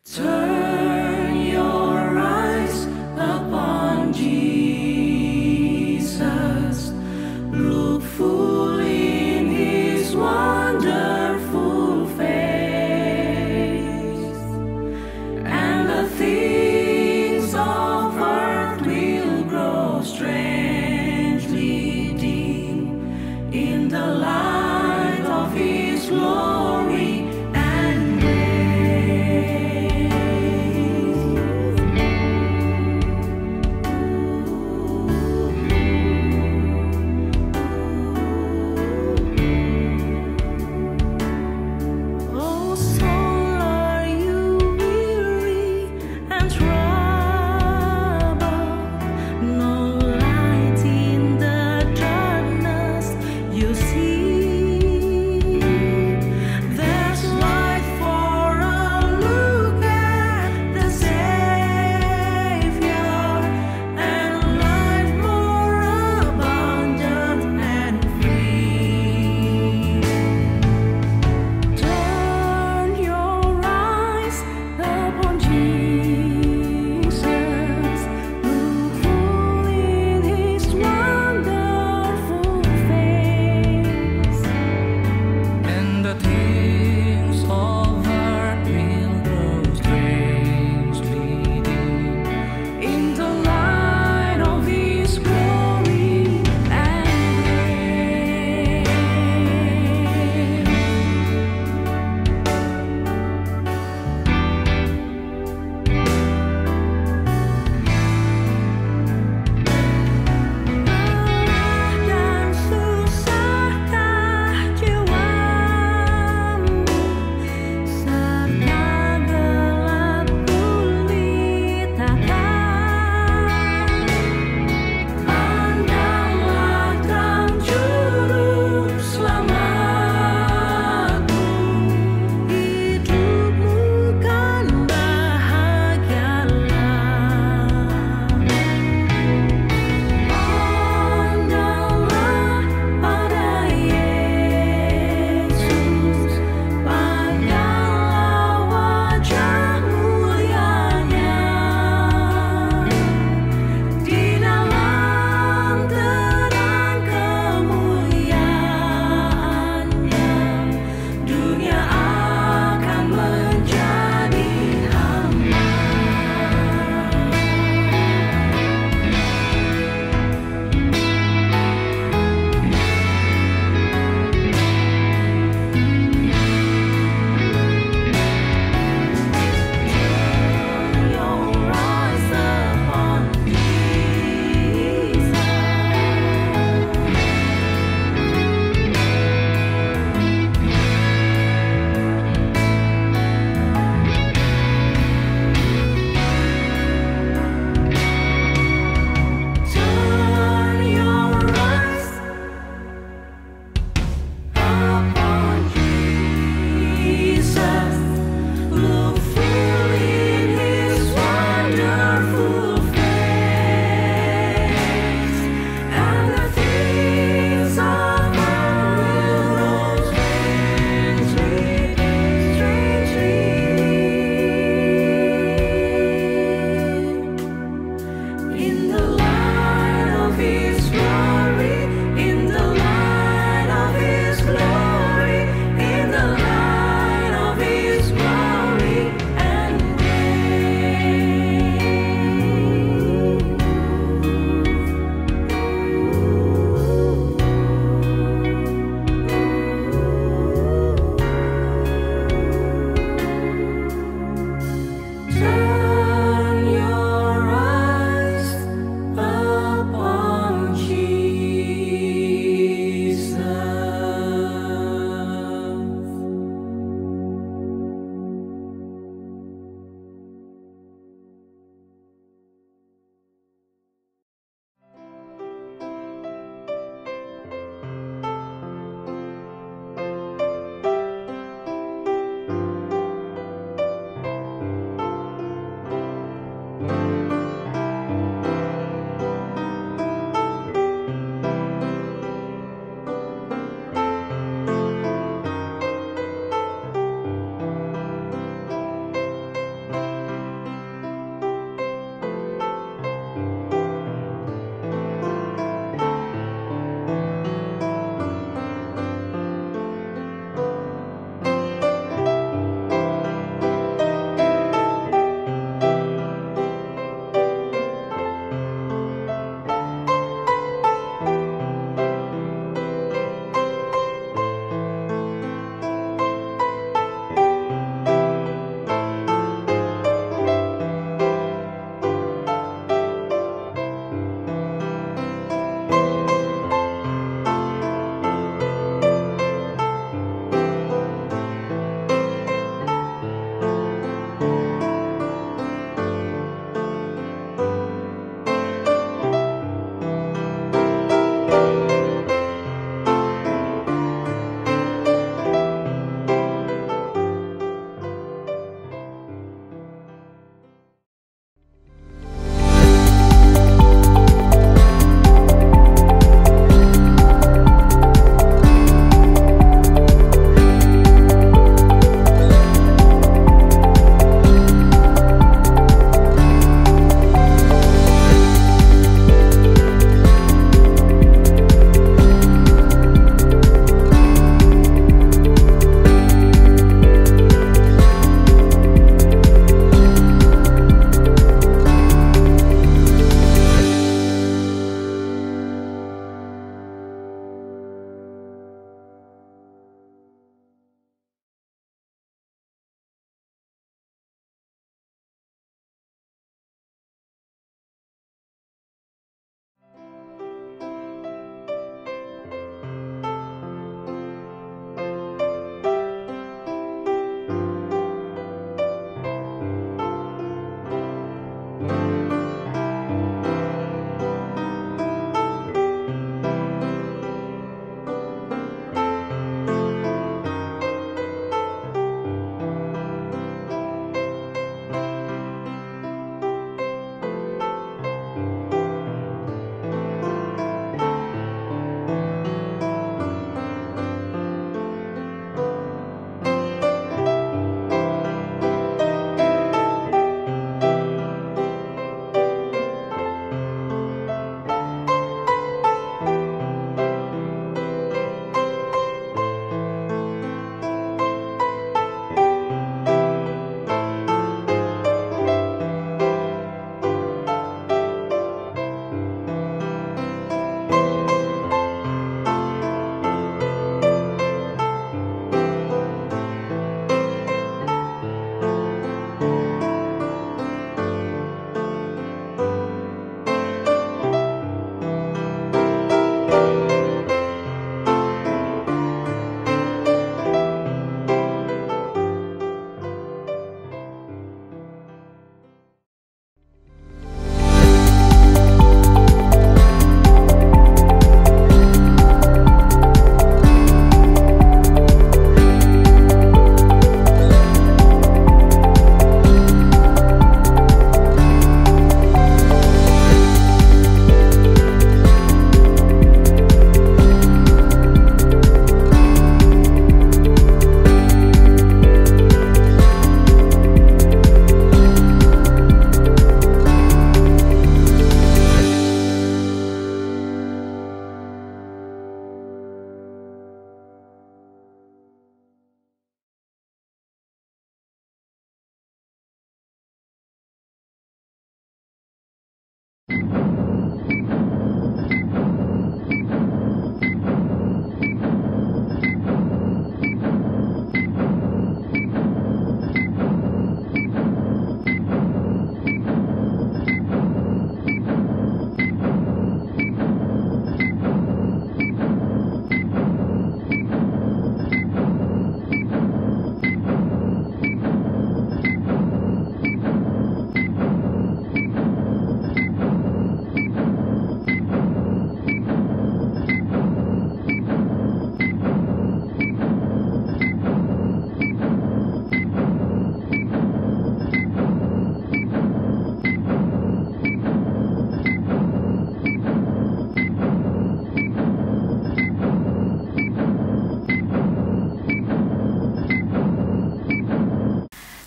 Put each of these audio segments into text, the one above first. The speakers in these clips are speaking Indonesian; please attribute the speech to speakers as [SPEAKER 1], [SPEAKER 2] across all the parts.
[SPEAKER 1] Turn your eyes upon Jesus. Look full in his wonderful face, and the things of earth will grow strangely dim in the light of his glory and grace.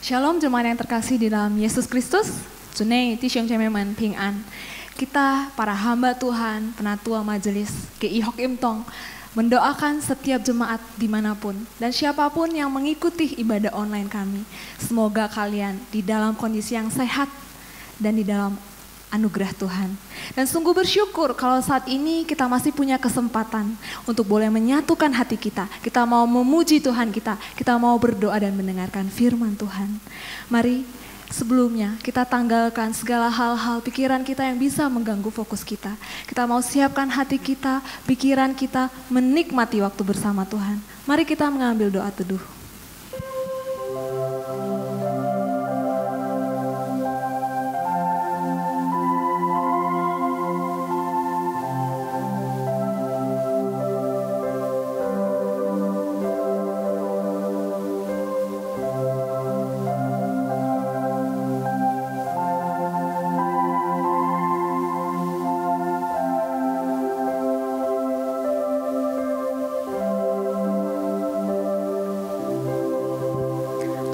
[SPEAKER 2] Shalom jemaat yang terkasih di dalam Yesus Kristus. Junei Tishong Cememan Ping An. Kita para hamba Tuhan, penatua majelis GI Hok Im Tong, mendoakan setiap jemaat dimanapun dan siapapun yang mengikuti ibadah online kami. Semoga kalian di dalam kondisi yang sehat dan di dalam anugerah Tuhan. Dan sungguh bersyukur kalau saat ini kita masih punya kesempatan untuk boleh menyatukan hati kita. Kita mau memuji Tuhan kita mau berdoa dan mendengarkan firman Tuhan. Mari sebelumnya kita tanggalkan segala hal-hal pikiran kita yang bisa mengganggu fokus kita. Kita mau siapkan hati kita, pikiran kita, menikmati waktu bersama Tuhan. Mari kita mengambil doa teduh.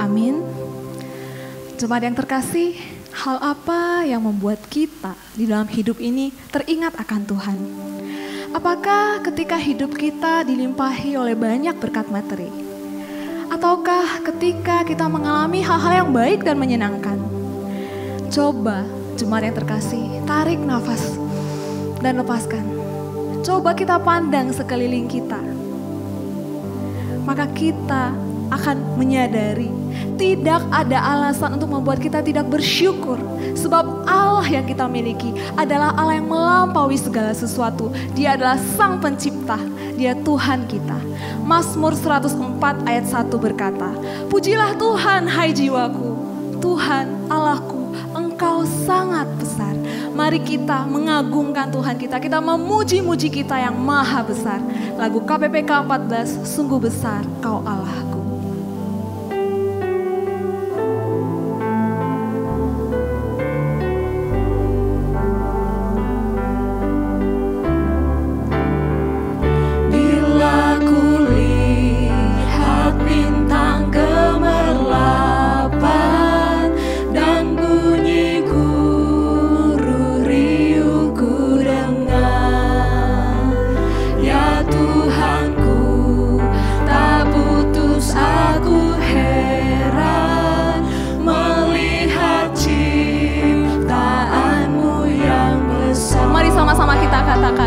[SPEAKER 2] Amin. Jemaat yang terkasih, hal apa yang membuat kita di dalam hidup ini teringat akan Tuhan? Apakah ketika hidup kita dilimpahi oleh banyak berkat materi? Ataukah ketika kita mengalami hal-hal yang baik dan menyenangkan? Coba jemaat yang terkasih, tarik nafas dan lepaskan. Coba kita pandang sekeliling kita. Maka kita akan menyadari tidak ada alasan untuk membuat kita tidak bersyukur. Sebab Allah yang kita miliki adalah Allah yang melampaui segala sesuatu. Dia adalah Sang Pencipta, Dia Tuhan kita. Mazmur 104 ayat 1 berkata, "Pujilah Tuhan hai jiwaku, Tuhan Allahku, Engkau sangat besar." Mari kita mengagungkan Tuhan kita memuji-muji kita yang maha besar. Lagu KPPK 14, sungguh besar Kau Allahku.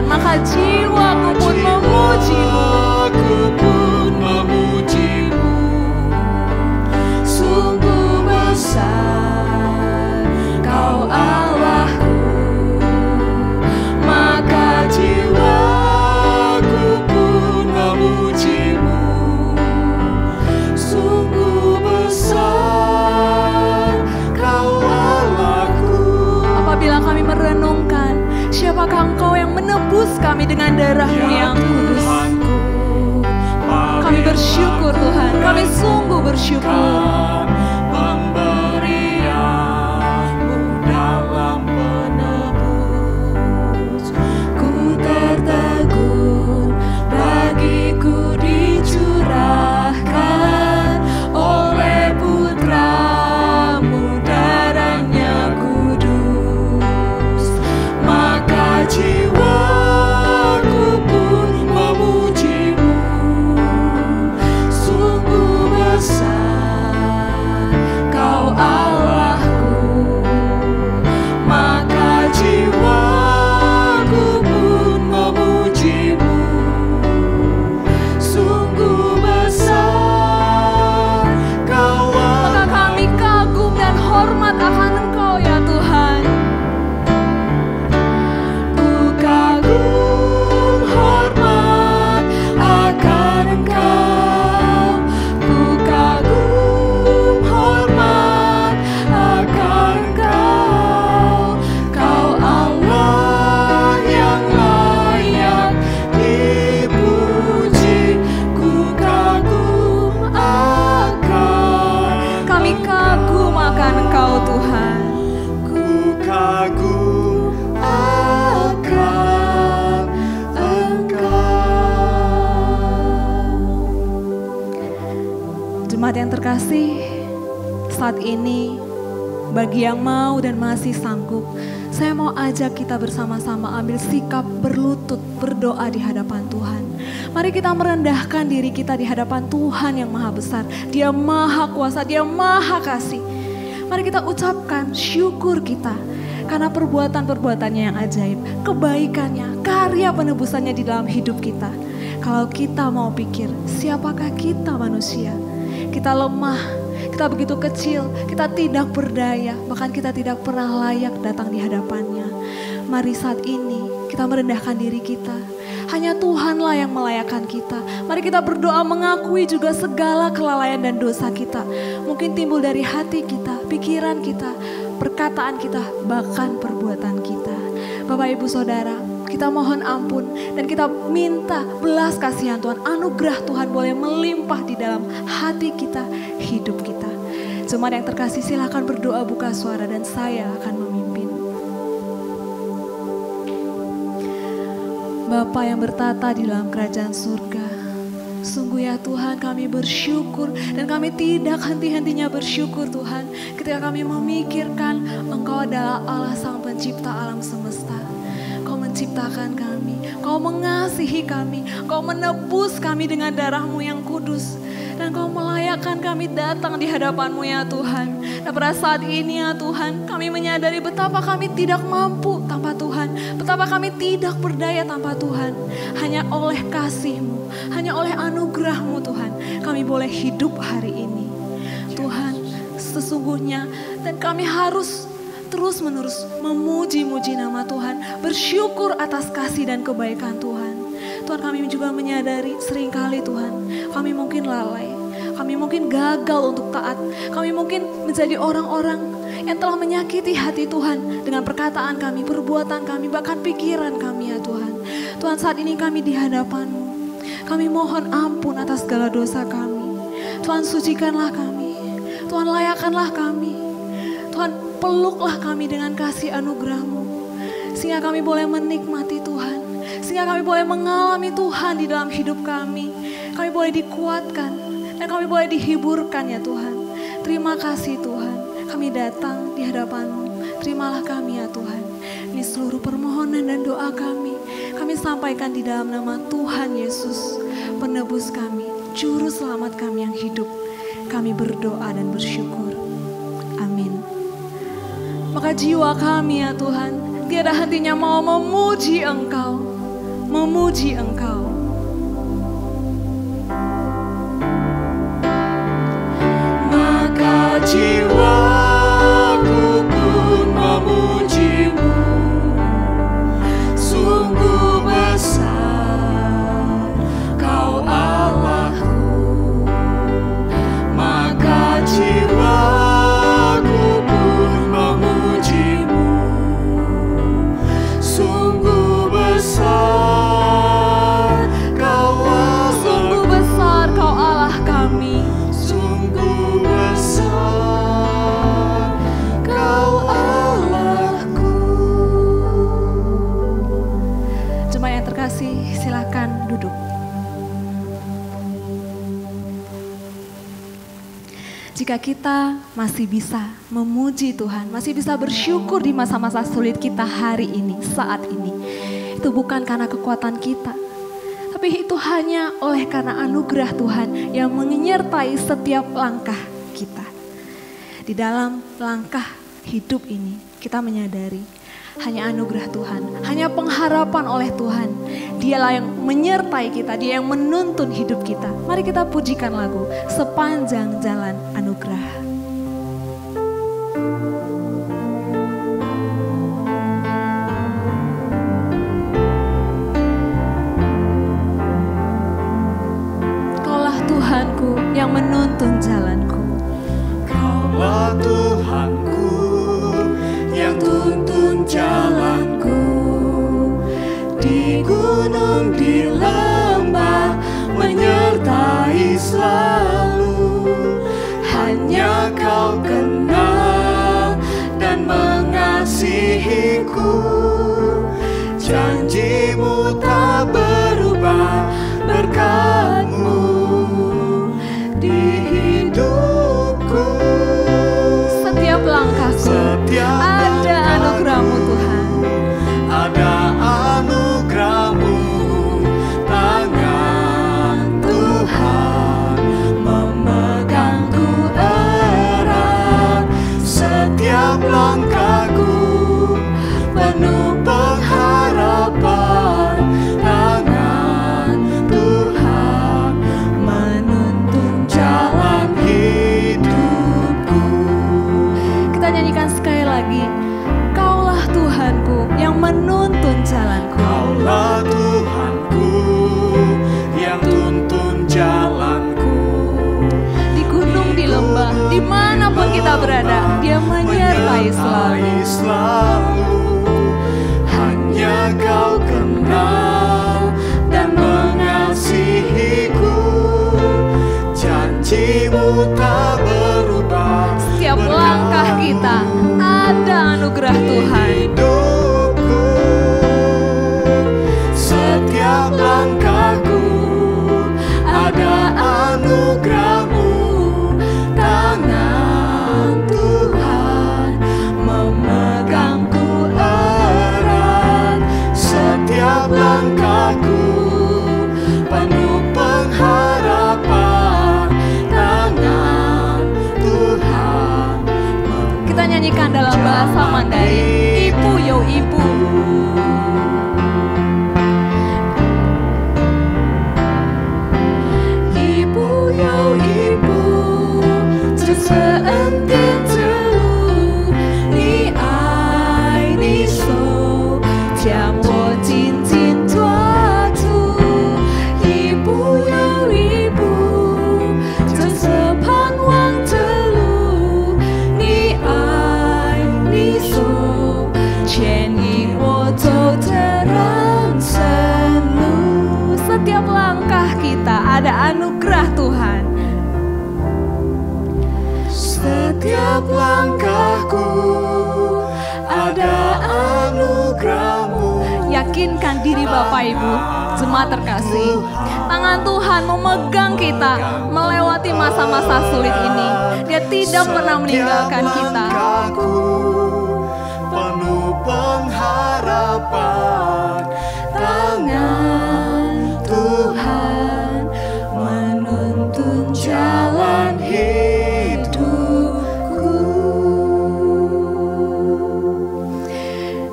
[SPEAKER 2] Maka jiwaku pun memujimu, sungguh besar Kau Allahku. Maka jiwaku pun memujimu, sungguh besar Kau Allahku. Apabila kami merenungkan, siapakah Engkau yang menebus kami dengan darah-Mu yang kudus? Kami bersyukur Tuhan, kami sungguh bersyukur. Pemberian-Mu dalam menebus, ku tertegun, bagiku dicurahkan oleh Putra-Mu, darahnya kudus. Maka jiwaku pun memujimu, sungguh besar Saat ini, bagi yang mau dan masih sanggup, saya mau ajak kita bersama-sama ambil sikap berlutut, berdoa di hadapan Tuhan. Mari kita merendahkan diri kita di hadapan Tuhan yang maha besar. Dia maha kuasa, Dia maha kasih. Mari kita ucapkan syukur kita karena perbuatan-perbuatannya yang ajaib, kebaikannya, karya penebusannya di dalam hidup kita. Kalau kita mau pikir, siapakah kita manusia? Kita lemah, kita begitu kecil, kita tidak berdaya, bahkan kita tidak pernah layak datang di hadapannya. Mari saat ini kita merendahkan diri kita. Hanya Tuhanlah yang melayakkan kita. Mari kita berdoa mengakui juga segala kelalaian dan dosa kita. Mungkin timbul dari hati kita, pikiran kita, perkataan kita, bahkan perbuatan kita. Bapak Ibu Saudara, kita mohon ampun dan kita minta belas kasihan Tuhan. Anugerah Tuhan boleh melimpah di dalam hati kita, hidup kita. Jemaat yang terkasih, silakan berdoa buka suara dan saya akan memimpin. Bapa yang bertata di dalam kerajaan surga, sungguh ya Tuhan, kami bersyukur dan kami tidak henti-hentinya bersyukur Tuhan ketika kami memikirkan Engkau adalah Allah Sang Pencipta alam semesta. Kau menciptakan kami, Kau mengasihi kami, Kau menebus kami dengan darah-Mu yang kudus. Dan Kau melayakkan kami datang di hadapan-Mu ya Tuhan. Dan pada saat ini ya Tuhan, kami menyadari betapa kami tidak mampu tanpa Tuhan. Betapa kami tidak berdaya tanpa Tuhan. Hanya oleh kasih-Mu, hanya oleh anugerah-Mu Tuhan, kami boleh hidup hari ini. Tuhan, sesungguhnya dan kami harus terus-menerus memuji-muji nama Tuhan, bersyukur atas kasih dan kebaikan Tuhan. Tuhan, kami juga menyadari seringkali Tuhan, kami mungkin lalai, kami mungkin gagal untuk taat, kami mungkin menjadi orang-orang yang telah menyakiti hati Tuhan dengan perkataan kami, perbuatan kami, bahkan pikiran kami ya Tuhan. Tuhan, saat ini kami di hadapan-Mu, kami mohon ampun atas segala dosa kami. Tuhan, sucikanlah kami, Tuhan layakkanlah kami, Tuhan peluklah kami dengan kasih anugerah-Mu, sehingga kami boleh menikmati Tuhan. Sehingga kami boleh mengalami Tuhan di dalam hidup kami. Kami boleh dikuatkan dan kami boleh dihiburkan ya Tuhan. Terima kasih Tuhan, kami datang di hadapan-Mu. Terimalah kami ya Tuhan. Ini seluruh permohonan dan doa kami sampaikan di dalam nama Tuhan Yesus, penebus kami, juru selamat kami yang hidup. Kami berdoa dan bersyukur. Amin. Maka jiwa kami ya Tuhan, tiada hentinya mau memuji Engkau. Memuji Engkau.
[SPEAKER 1] Maka jiwaku pun memuji-Mu, sungguh besar Kau Allahku. Maka jiwaku pun memuji-Mu, sungguh besar
[SPEAKER 2] silakan duduk. Jika kita masih bisa memuji Tuhan, masih bisa bersyukur di masa-masa sulit kita hari ini, saat ini, itu bukan karena kekuatan kita, tapi itu hanya oleh karena anugerah Tuhan yang menyertai setiap langkah kita. Di dalam langkah hidup ini, kita menyadari hanya anugerah Tuhan, hanya pengharapan oleh Tuhan. Dialah yang menyertai kita, Dia yang menuntun hidup kita. Mari kita pujikan lagu Sepanjang Jalan Anugerah. Kaulah Tuhanku yang menuntun jalanku.
[SPEAKER 1] Kaulah Tuhanku yang tuntun jalanku, di gunung di lembah menyertai selalu. Hanya Kau kenal dan mengasihiku, janji-Mu tak berubah, berkat-Mu di hidupku.
[SPEAKER 2] anugerahku. Ada anugerah-Mu Tuhan.
[SPEAKER 1] Ada anugerah-Mu, tangan Tuhan memegangku erat. Setiap langkahku penuh pengharapan, tangan Tuhan menuntun jalan hidupku.
[SPEAKER 2] Kita nyanyikan sekali lagi. Kaulah Tuhanku yang menuntun jalanku.
[SPEAKER 1] Kaulah Tuhanku yang tuntun jalanku.
[SPEAKER 2] Di gunung, di lembah, dimanapun kita berada, Dia menyertai selalu.
[SPEAKER 1] Hanya Kau kenal dan mengasihiku. Janji-Mu tak berubah.
[SPEAKER 2] Setiap langkah kita ada anugerah Tuhan.
[SPEAKER 1] Hidupku, setiap langkahku ada anugerah-Mu, tangan Tuhan memegangku erat. Setiap langkahku penuh pengharapan, tangan Tuhan.
[SPEAKER 2] Kita nyanyikan dalam bahasa Mandarin. Ibu yo ibu.
[SPEAKER 1] Ibu yo ibu, 这次恩典之路，你爱你手将我紧紧抓住。一步又一步，这次盼望之路，你爱你手牵引我走这人生路。
[SPEAKER 2] Setiap langkah kita ada anugerah Tuhan.
[SPEAKER 1] Setiap langkahku ada anugerah-Mu.
[SPEAKER 2] Yakinkan diri Bapak Ibu, jemaat terkasih. Tangan Tuhan memegang kita melewati masa-masa sulit ini. Dia tidak pernah meninggalkan kita.
[SPEAKER 1] Langkahku penuh pengharapan, tangan Tuhan menuntun jalan hidupku.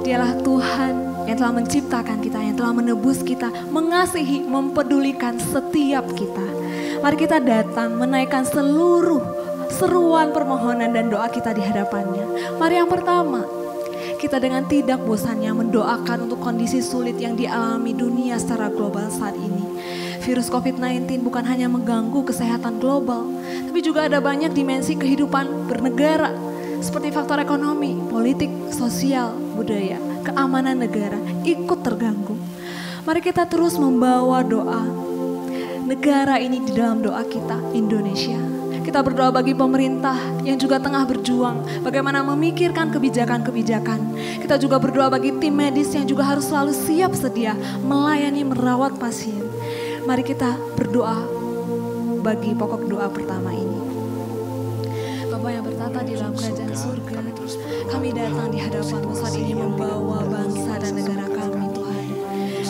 [SPEAKER 2] Dialah Tuhan yang telah menciptakan kita, yang telah menebus kita, mengasihi, mempedulikan setiap kita. Mari kita datang menaikkan seluruh seruan permohonan dan doa kita di hadapannya. Mari yang pertama, kita dengan tidak bosannya mendoakan untuk kondisi sulit yang dialami dunia secara global saat ini. Virus COVID-19 bukan hanya mengganggu kesehatan global, tapi juga ada banyak dimensi kehidupan bernegara, seperti faktor ekonomi, politik, sosial, budaya, keamanan negara ikut terganggu. Mari kita terus membawa doa negara ini di dalam doa kita, Indonesia. Kita berdoa bagi pemerintah yang juga tengah berjuang bagaimana memikirkan kebijakan-kebijakan. Kita juga berdoa bagi tim medis yang juga harus selalu siap sedia melayani, merawat pasien. Mari kita berdoa bagi pokok doa pertama ini. Bapa yang bertata di dalam kerajaan surga, kami datang di hadapan-Mu saat ini membawa bangsa dan negara kami, Tuhan.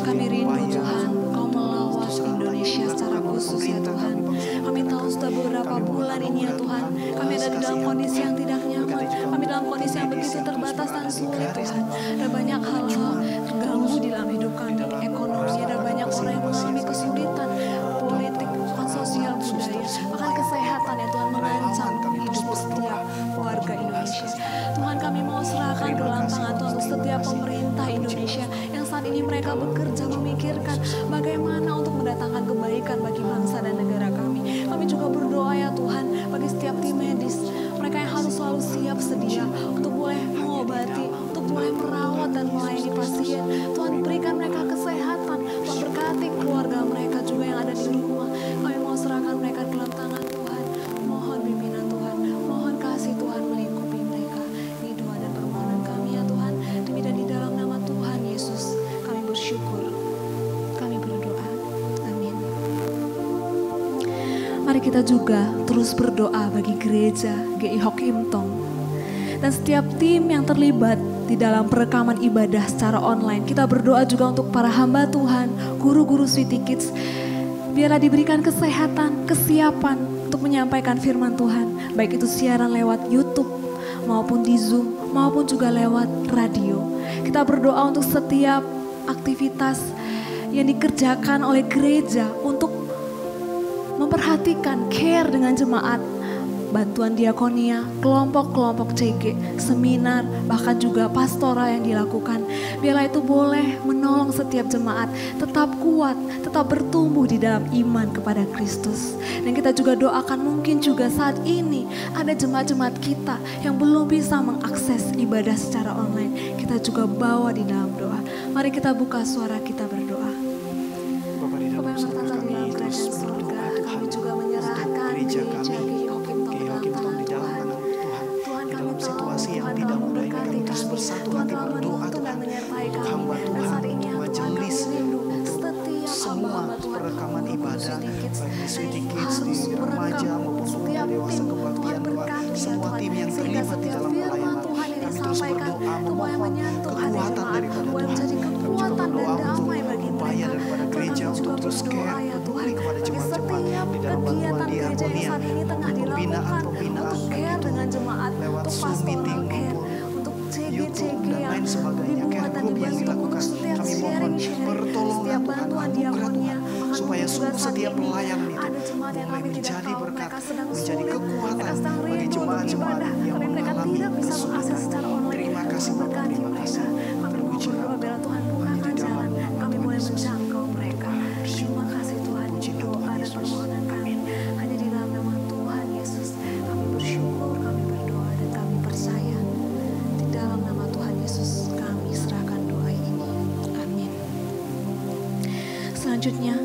[SPEAKER 2] Kami rindu, Tuhan, Kau melawat Indonesia secara khusus, ya Tuhan. Kami tahu sudah beberapa bulan ini, ya Tuhan, kami ada di dalam kondisi yang tidak nyaman. Kami dalam kondisi yang begitu terbatas dan sulit, Tuhan. Ada banyak hal-hal terganggu di dalam hidup kami. Ekonomi, ada banyak orang yang mengalami kesulitan. Politik, sosial, budaya, bahkan kesehatan, ya Tuhan, mengancam hidup setiap warga Indonesia. Tuhan, kami mau serahkan ke dalam tangan Tuhan untuk setiap pemerintah Indonesia yang saat ini mereka bekerja memikirkan bagaimana untuk mendatangkan kebaikan bagi bangsa dan negara kami. Kami juga berdoa, ya Tuhan, bagi setiap tim medis, mereka yang harus selalu siap sedia untuk boleh mengobati, untuk boleh merawat dan melayani pasien. Tuhan, berikan mereka kesehatan. Tuhan, berkati keluarga mereka juga yang ada di rumah. Kami mau serahkan mereka ke dalam tangan Tuhan. Mohon bimbingan Tuhan, mohon kasih Tuhan melingkupi mereka. Ini doa dan permohonan kami, ya Tuhan. Demi dan di dalam nama Tuhan Yesus kami bersyukur, kami berdoa. Amin. Mari kita juga terus berdoa bagi gereja GI Hock Im Tong. Dan setiap tim yang terlibat di dalam perekaman ibadah secara online. Kita berdoa juga untuk para hamba Tuhan, guru-guru Sweety Kids. Biarlah diberikan kesehatan, kesiapan untuk menyampaikan firman Tuhan. Baik itu siaran lewat YouTube, maupun di Zoom, maupun juga lewat radio. Kita berdoa untuk setiap aktivitas yang dikerjakan oleh gereja untuk memperhatikan, care dengan jemaat. Bantuan diakonia, kelompok-kelompok CG, seminar, bahkan juga pastoral yang dilakukan. Biarlah itu boleh menolong setiap jemaat tetap kuat, tetap bertumbuh di dalam iman kepada Kristus. Dan kita juga doakan mungkin juga saat ini ada jemaat-jemaat kita yang belum bisa mengakses ibadah secara online. Kita juga bawa di dalam doa. Mari kita buka suara kita berdoa. Bapak yang bertata di dalam kerajaan surga, kami juga menyerahkan gereja kami.
[SPEAKER 3] Situasi yang tidak mudah ini kami terus bersatu hati berdoa Tuhan untuk hamba Tuhan, untuk majelis, untuk semua perekaman ibadah baik di Sweety Kids, di remaja maupun pemuda dewasa kebaktian Tuhan, semua tim yang terlibat di dalam pelayanan. Kami terus berdoa memohon kekuatan daripada Tuhan. Kami juga berdoa untuk upaya daripada gereja untuk terus care peduli kepada jemaat-jemaat di dalam bantuan diakonia, pembinaan lewat Zoom meeting maupun YouTube dan lain sebagainya, care group yang dilakukan. Kami mohon pertolongan Tuhan, anugerah Tuhan, supaya setiap pelayanan itu boleh menjadi berkat, menjadi kekuatan bagi jemaat-jemaat yang mengalami kesulitan. Terima kasih Bapak, terima kasih. Terpujilah Tuhan hanya di dalam kami boleh menjangkau mereka. Terima kasih Tuhan, doa dan permohonan kami hanya di dalam nama Tuhan Yesus. Kami bersyukur, kami berdoa dan kami percaya. Di dalam nama Tuhan Yesus kami serahkan doa ini. Amin. Selanjutnya,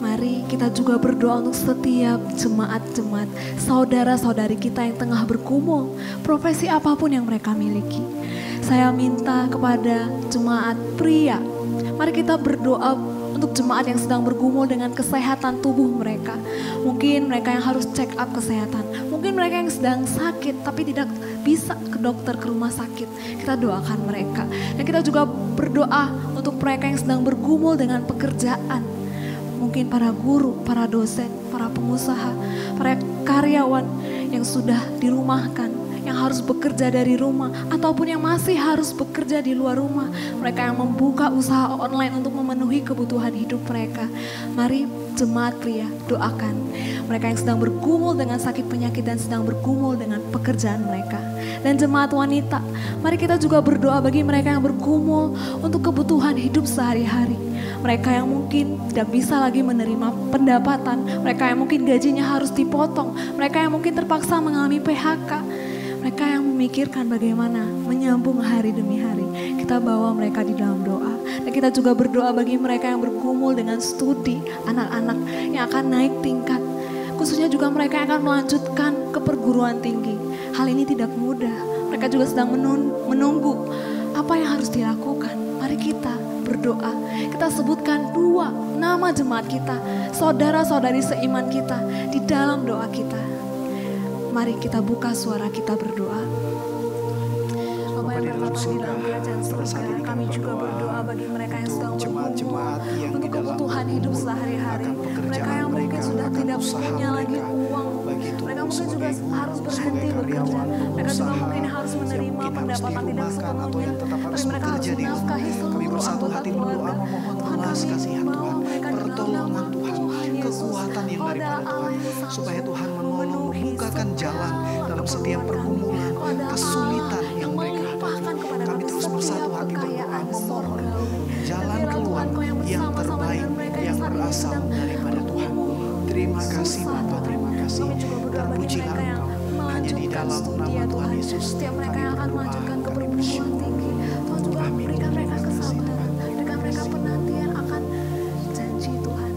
[SPEAKER 3] mari kita juga berdoa untuk setiap jemaat-jemaat, saudara-saudari kita yang tengah bergumul, profesi apapun yang mereka miliki. Saya minta kepada jemaat pria, mari kita berdoa untuk jemaat yang sedang bergumul dengan kesehatan tubuh mereka. Mungkin mereka yang harus check up kesehatan, mungkin mereka yang sedang sakit tapi tidak bisa ke dokter, ke rumah sakit. Kita doakan mereka. Dan kita juga berdoa untuk mereka yang sedang bergumul dengan pekerjaan. Mungkin para guru, para dosen, para pengusaha, para karyawan yang sudah dirumahkan, yang harus bekerja dari rumah, ataupun yang masih harus bekerja di luar rumah. Mereka yang membuka usaha online untuk memenuhi kebutuhan hidup mereka. Mari jemaat pria doakan mereka yang sedang bergumul dengan sakit penyakit dan sedang bergumul dengan pekerjaan mereka. Dan jemaat wanita, mari kita juga berdoa bagi mereka yang bergumul untuk kebutuhan hidup sehari-hari. Mereka yang mungkin tidak bisa lagi menerima pendapatan, mereka yang mungkin gajinya harus dipotong, mereka yang mungkin terpaksa mengalami PHK, mereka yang memikirkan bagaimana menyambung hari demi hari. Kita bawa mereka di dalam doa. Dan kita juga berdoa bagi mereka yang bergumul dengan studi, anak-anak yang akan naik tingkat. Khususnya juga mereka yang akan melanjutkan ke perguruan tinggi. Hal ini tidak mudah. Mereka juga sedang menunggu apa yang harus dilakukan. Mari kita berdoa. Kita sebutkan 2 nama jemaat kita, saudara-saudari seiman kita di dalam doa kita. Mari kita buka suara kita berdoa. Bapak yang bertata di dalam kerajaan surga, kami juga berdoa bagi mereka yang sedang bergumul untuk kebutuhan hidup sehari-hari. Mereka yang mungkin sudah tidak punya lagi uang, mereka mungkin juga harus berhenti bekerja. Mereka juga mungkin harus menerima pendapatan tidak sepenuhnya, tapi mereka harus menafkahi seluruh anggota keluarga. Tuhan, kami bawa mereka di dalam nama Tuhan Yesus, kekuatan yang daripada Tuhan, supaya Tuhan menolong membukakan jalan dalam setiap pergumulan, kesulitan yang mereka hadapi. Kami terus bersatu hati berdoa memohon jalan keluar yang terbaik yang berasal daripada Tuhan. Terima kasih Bapa, terima kasih. Terpujilah Engkau hanya di dalam nama Tuhan Yesus.
[SPEAKER 2] Setiap mereka yang akan melanjutkan ke perguruan tinggi, Tuhan juga berikan mereka kesabaran, berikan mereka penantian akan janji Tuhan,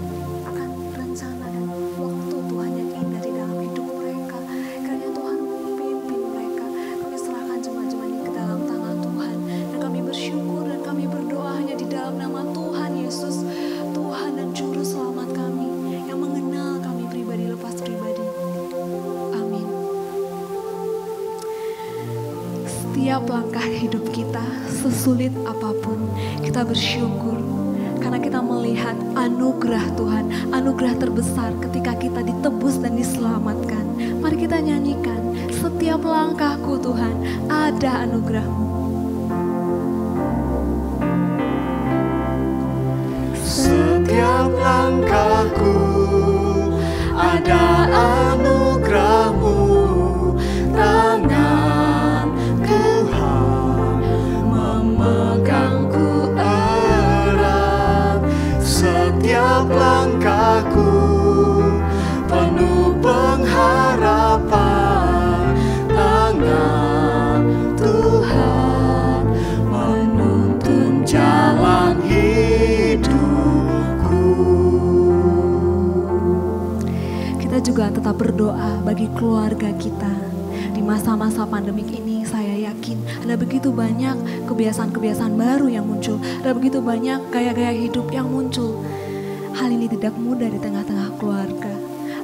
[SPEAKER 2] akan rencana dan waktu Tuhan yang indah di dalam hidup mereka. Kiranya Tuhan pimpin mereka. Kami serahkan jemaat-jemaat ini ke dalam tangan Tuhan, dan kami bersyukur dan kami berdoa hanya di dalam nama Tuhan Yesus, Tuhan dan Juru Selamat kami yang mengenal kami pribadi lepas pribadi. Amin.
[SPEAKER 3] setiap langkah hidup kita, sesulit apapun, kita bersyukur karena kita melihat anugerah Tuhan, anugerah terbesar ketika kita ditebus dan diselamatkan. Mari kita nyanyikan, setiap langkahku Tuhan ada anugerah-Mu.
[SPEAKER 4] Setiap langkahku ada anugerah-Mu, tangan Tuhan memegangku erat. Setiap langkahku penuh pengharapan, tangan Tuhan menuntun jalan hidupku.
[SPEAKER 3] Kita juga tetap berdoa bagi keluarga kita. Di masa-masa pandemik ini saya yakin ada begitu banyak kebiasaan-kebiasaan baru yang muncul. Ada begitu banyak gaya-gaya hidup yang muncul. Hal ini tidak mudah di tengah-tengah keluarga.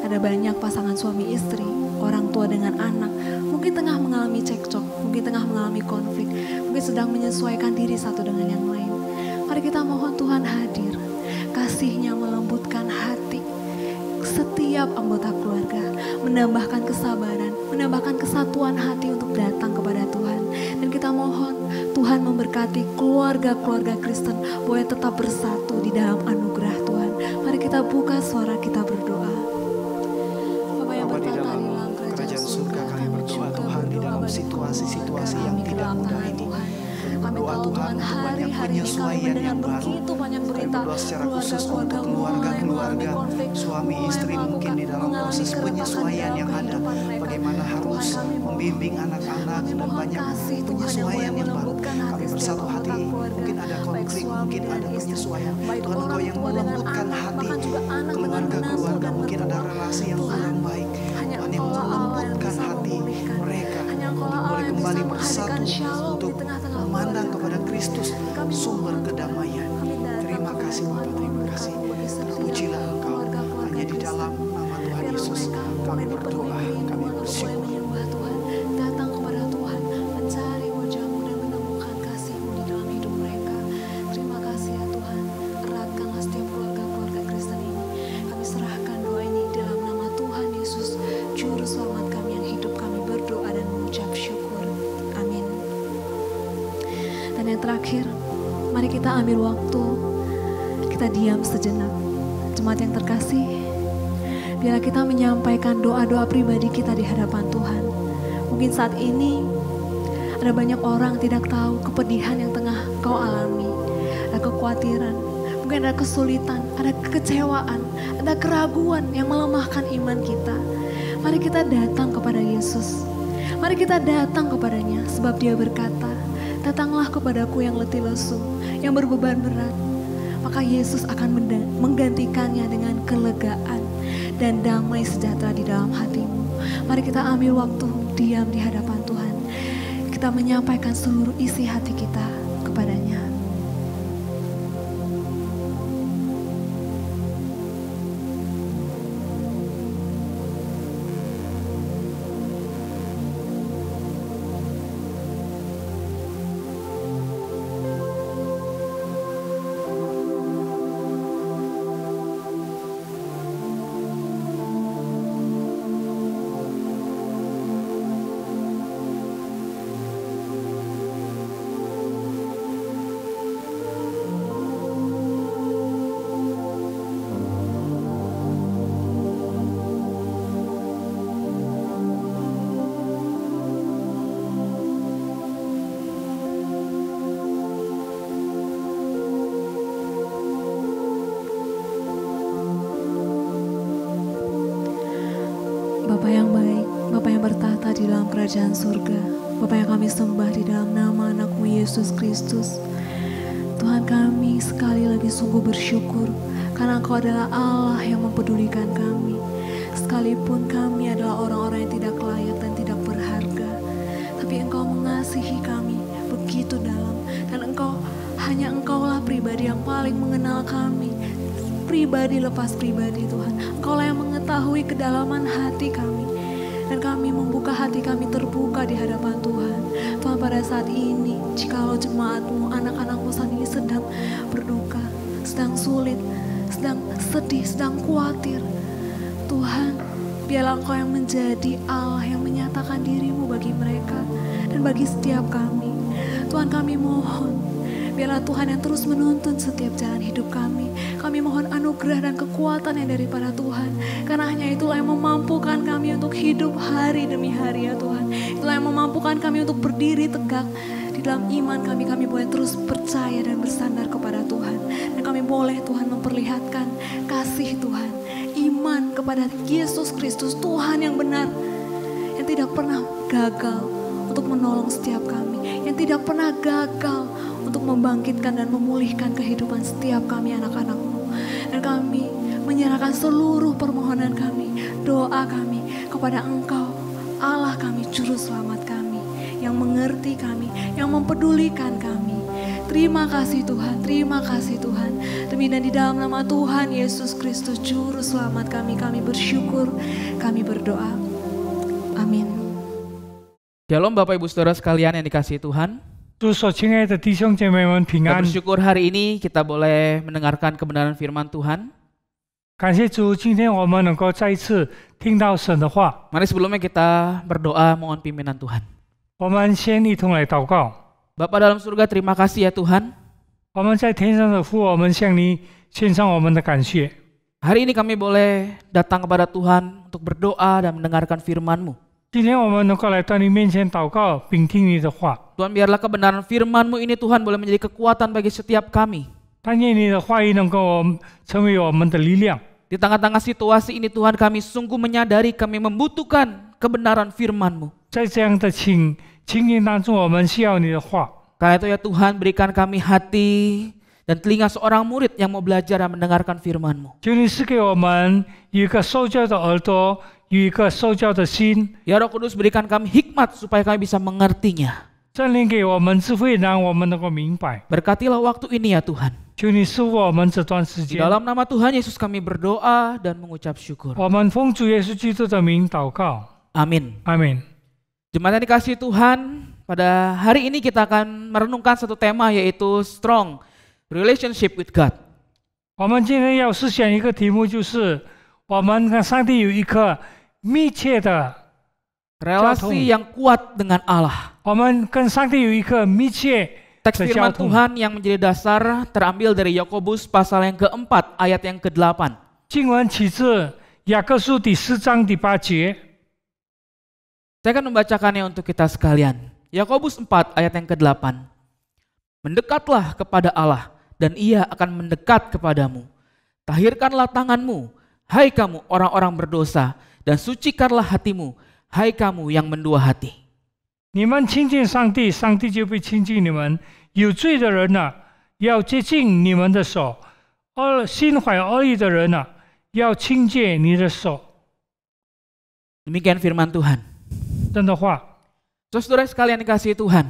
[SPEAKER 3] Ada banyak pasangan suami istri, orang tua dengan anak, mungkin tengah mengalami cekcok, mungkin tengah mengalami konflik, mungkin sedang menyesuaikan diri satu dengan yang lain. Mari kita mohon Tuhan hadir, kasih-Nya melembutkan hati setiap anggota keluarga, menambahkan kesabaran, menambahkan kesatuan hati untuk datang kepada Tuhan. Dan kita mohon Tuhan memberkati keluarga-keluarga Kristen boleh tetap bersatu di dalam anugerah Tuhan. Mari kita buka suara kita berdoa. Bapa yang bertata di dalam kerajaan surga, kami berdoa Tuhan di dalam situasi-situasi yang tidak mudah ini. Kami berdoa Tuhan untuk banyak penyesuaian yang baru. Kami berdoa secara khusus untuk keluarga-keluarga, suami istri mungkin di dalam proses penyesuaian yang ada. Bagaimana harus membimbing anak-anak dan banyak penyesuaian yang baru. Kami bersatu hati, mungkin ada konflik, mungkin ada penyesuaian. Tuhan Engkau yang melembutkan hati keluarga-keluarga, mungkin ada relasi yang kurang baik. Tuhan yang melembutkan hati mereka untuk boleh kembali bersatu untuk memandang kepada Kristus, sumber kedamaian. Terima kasih Bapak, terima kasih. Terpujilah Engkau. Hanya di dalam nama Tuhan Yesus kami berdoa, kami bersyukur. Datang kepada Tuhan, mencari wajah-Mu dan menemukan kasih-Mu di dalam hidup mereka. Terima kasih ya Tuhan. Eratkanlah setiap keluarga-keluarga Kristen ini. Kami serahkan doa ini dalam nama Tuhan Yesus, Juru Selamat kami yang hidup. Kami berdoa dan mengucap syukur. Amin. Dan yang terakhir, mari kita ambil waktu, kita diam sejenak. Jemaat yang terkasih, biarlah kita menyampaikan doa-doa pribadi kita di hadapan Tuhan. Mungkin saat ini ada banyak orang tidak tahu kepedihan yang tengah kau alami. Ada kekhawatiran, mungkin ada kesulitan, ada kekecewaan, ada keraguan yang melemahkan iman kita. Mari kita datang kepada Yesus. Mari kita datang kepadanya sebab Dia berkata, datanglah kepadaku yang letih lesu, yang berbeban berat. Maka Yesus akan menggantikannya dengan kelegaan dan damai sejahtera di dalam hatimu. Mari kita ambil waktu diam di hadapan Tuhan. Kita menyampaikan seluruh isi hati kita kepadanya. Bapa yang baik, Bapa yang bertata di dalam kerajaan surga, Bapa yang kami sembah di dalam nama anak-Mu Yesus Kristus. Tuhan, kami sekali lagi sungguh bersyukur karena Engkau adalah Allah yang mempedulikan kami. Sekalipun kami adalah orang-orang yang tidak layak dan tidak berharga, tapi Engkau mengasihi kami begitu dalam. Dan hanya Engkaulah pribadi yang paling mengenal kami, pribadi lepas pribadi Tuhan. Engkaulah yang mengetahui kedalaman hati kami. Dan kami membuka hati kami terbuka di hadapan Tuhan. Tuhan, pada pada saat ini, jikalau jemaatmu, anak-anakmu saat ini sedang berduka, sedang sulit, sedang sedih, sedang khawatir, Tuhan, biarlah Engkau yang menjadi Allah yang menyatakan dirimu bagi mereka dan bagi setiap kami. Tuhan, kami mohon, biarlah Tuhan yang terus menuntun setiap jalan hidup kami. Kami mohon anugerah dan kekuatan yang daripada Tuhan. Karena hanya itulah yang memampukan kami untuk hidup hari demi hari ya Tuhan. Itulah yang memampukan kami untuk berdiri tegak di dalam iman kami. Kami boleh terus percaya dan bersandar kepada Tuhan. Dan kami boleh Tuhan memperlihatkan kasih Tuhan. Iman kepada Yesus Kristus, Tuhan yang benar. Yang tidak pernah gagal untuk menolong setiap kami. Yang tidak pernah gagal untuk membangkitkan dan memulihkan kehidupan setiap kami anak-anakmu. Dan kami menyerahkan seluruh permohonan kami, doa kami kepada Engkau, Allah kami, Juru Selamat kami, yang mengerti kami, yang mempedulikan kami. Terima kasih Tuhan, terima kasih Tuhan. Demi dan di dalam nama Tuhan Yesus Kristus, Juru Selamat kami bersyukur, kami berdoa. Amin.
[SPEAKER 5] Shalom Bapak Ibu Saudara sekalian yang dikasihi Tuhan.
[SPEAKER 6] 主所亲爱的弟兄姐妹们平
[SPEAKER 5] Kita
[SPEAKER 6] 安，
[SPEAKER 5] bersyukur hari ini kita boleh mendengarkan kebenaran firman Tuhan.
[SPEAKER 6] 感谢主，今天我们能够再一次听到神的话。
[SPEAKER 5] Mari sebelumnya kita berdoa mohon pimpinan Tuhan.
[SPEAKER 6] 我们先一同来祷告。
[SPEAKER 5] Bapa dalam surga, terima kasih ya Tuhan.
[SPEAKER 6] 我们在天上的父，我们向你献上我们的感谢。
[SPEAKER 5] Hari ini kami boleh datang kepada Tuhan untuk berdoa dan mendengarkan firman-Mu.
[SPEAKER 6] 今天我们能够来到你面前祷告，并听你的话。
[SPEAKER 5] Tuhan, biarlah kebenaran firman-Mu ini Tuhan boleh menjadi kekuatan bagi setiap kami.
[SPEAKER 6] 但愿你的话语能够成为我们的力量。
[SPEAKER 5] Di tengah-tengah situasi ini Tuhan, kami sungguh menyadari kami membutuhkan kebenaran firman-Mu.
[SPEAKER 6] 在这样的情境当中，我们需要你的话。
[SPEAKER 5] Karena itu ya Tuhan, berikan kami hati dan telinga seorang murid yang mau belajar dan mendengarkan firman-Mu.
[SPEAKER 6] 求你赐给我们一个受教的耳朵，有一个受教的心。
[SPEAKER 5] Ya Roh Kudus, berikan kami hikmat supaya kami bisa mengertinya.
[SPEAKER 6] 圣灵给我们智慧，让我们能够明白。
[SPEAKER 5] Berkatilah waktu ini ya Tuhan.
[SPEAKER 6] 求你赐福我们这段时
[SPEAKER 5] Di
[SPEAKER 6] 间。
[SPEAKER 5] dalam nama Tuhan Yesus kami berdoa dan mengucap syukur.
[SPEAKER 6] 我们奉主耶稣基督的名祷告，
[SPEAKER 5] Amin.
[SPEAKER 6] 阿门。
[SPEAKER 5] Jemaat yang dikasihi Tuhan, pada hari ini kita akan merenungkan satu tema yaitu strong relationship with God.
[SPEAKER 6] 我们今天要思想一个题目，就是我们跟上帝有一个密切的，
[SPEAKER 5] Relasi yang kuat dengan Allah.
[SPEAKER 6] 我们跟上帝有一个密切
[SPEAKER 5] Teks
[SPEAKER 6] 的交
[SPEAKER 5] firman
[SPEAKER 6] 通。
[SPEAKER 5] Tuhan yang menjadi dasar terambil dari Yakobus pasal yang keempat ayat yang ke-8.
[SPEAKER 6] 经文起自雅各书第4章第8节。
[SPEAKER 5] Saya akan membacakannya untuk kita sekalian. Yakobus 4 ayat yang ke-8. Mendekatlah kepada Allah dan Ia akan mendekat kepadamu. Tahirkanlah tanganmu, hai kamu orang-orang berdosa, dan sucikanlah hatimu, hai kamu yang mendua hati.
[SPEAKER 6] 你们亲近上帝，上帝就会亲近你们。有罪的人呐、要接近你们的手；心怀恶意的人呐、要清洁你的手。
[SPEAKER 5] Demikian firman Tuhan.
[SPEAKER 6] 真的话，
[SPEAKER 5] Saudara sekalian dikasihi Tuhan,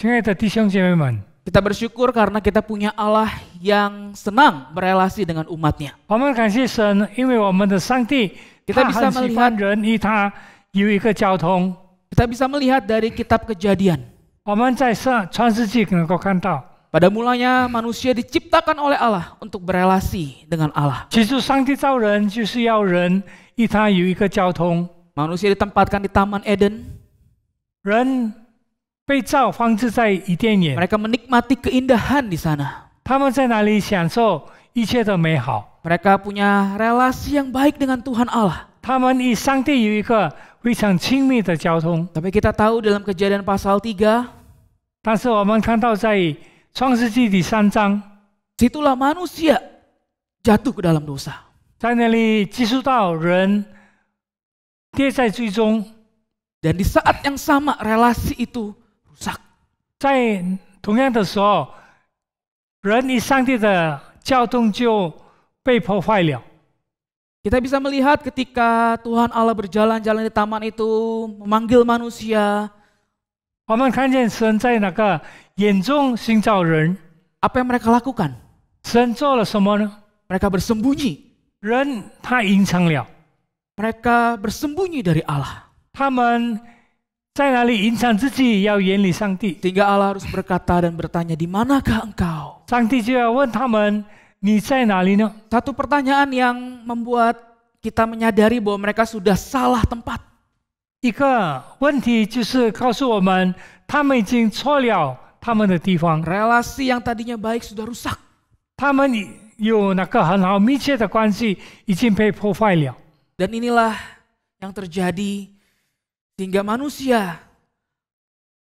[SPEAKER 6] 亲爱的弟兄姐妹们，
[SPEAKER 5] kita bersyukur karena kita punya Allah yang senang berelasi dengan umatnya.
[SPEAKER 6] 我们感谢神，因为我们的上帝
[SPEAKER 5] Kita
[SPEAKER 6] 他
[SPEAKER 5] bisa
[SPEAKER 6] 很喜欢
[SPEAKER 5] melihat
[SPEAKER 6] 人与他有一个交通。
[SPEAKER 5] Kita bisa melihat dari kitab Kejadian.
[SPEAKER 6] 我们在创世纪能够看到，
[SPEAKER 5] Pada mulanya manusia diciptakan oleh Allah untuk berelasi dengan Allah.
[SPEAKER 6] 其实上帝造人就是要人与他有一个交通。
[SPEAKER 5] Manusia ditempatkan di Taman Eden.
[SPEAKER 6] 人被造放置在伊甸园，
[SPEAKER 5] Mereka menikmati keindahan di sana.
[SPEAKER 6] 他们在那里享受一切的美好。
[SPEAKER 5] Mereka punya relasi yang baik dengan Tuhan Allah.
[SPEAKER 6] 他们与上帝有一个非常亲密的交通。
[SPEAKER 5] Tapi kita tahu dalam Kejadian pasal 3,
[SPEAKER 6] 但是我们看到在创世纪第3章，
[SPEAKER 5] situlah manusia jatuh ke dalam dosa.
[SPEAKER 6] 在那里接触到人跌在罪中，
[SPEAKER 5] Dan di saat yang sama relasi itu rusak.
[SPEAKER 6] 在同样的时候，人与上帝的交通就被破坏了。
[SPEAKER 5] Kita bisa melihat ketika Tuhan Allah berjalan-jalan di taman itu, memanggil manusia.
[SPEAKER 6] 我们看见神在那个眼中寻找人，
[SPEAKER 5] Apa yang mereka lakukan?
[SPEAKER 6] 神做了什么呢？
[SPEAKER 5] Mereka bersembunyi.
[SPEAKER 6] 人他隐藏了，
[SPEAKER 5] Mereka bersembunyi dari Allah.
[SPEAKER 6] 他们在哪里隐藏自己，要远离上帝。
[SPEAKER 5] Sehingga Allah harus berkata dan bertanya, di manakah engkau?
[SPEAKER 6] 上帝就要问他们：你在哪里呢？
[SPEAKER 5] Satu pertanyaan yang membuat kita menyadari bahwa mereka sudah salah tempat.
[SPEAKER 6] 一个问题就是告诉我们，他们已经错了他们的地方，
[SPEAKER 5] Relasi yang tadinya baik sudah rusak.
[SPEAKER 6] 他们有那个很好密切的关系已经被破坏了。
[SPEAKER 5] Dan inilah yang terjadi sehingga manusia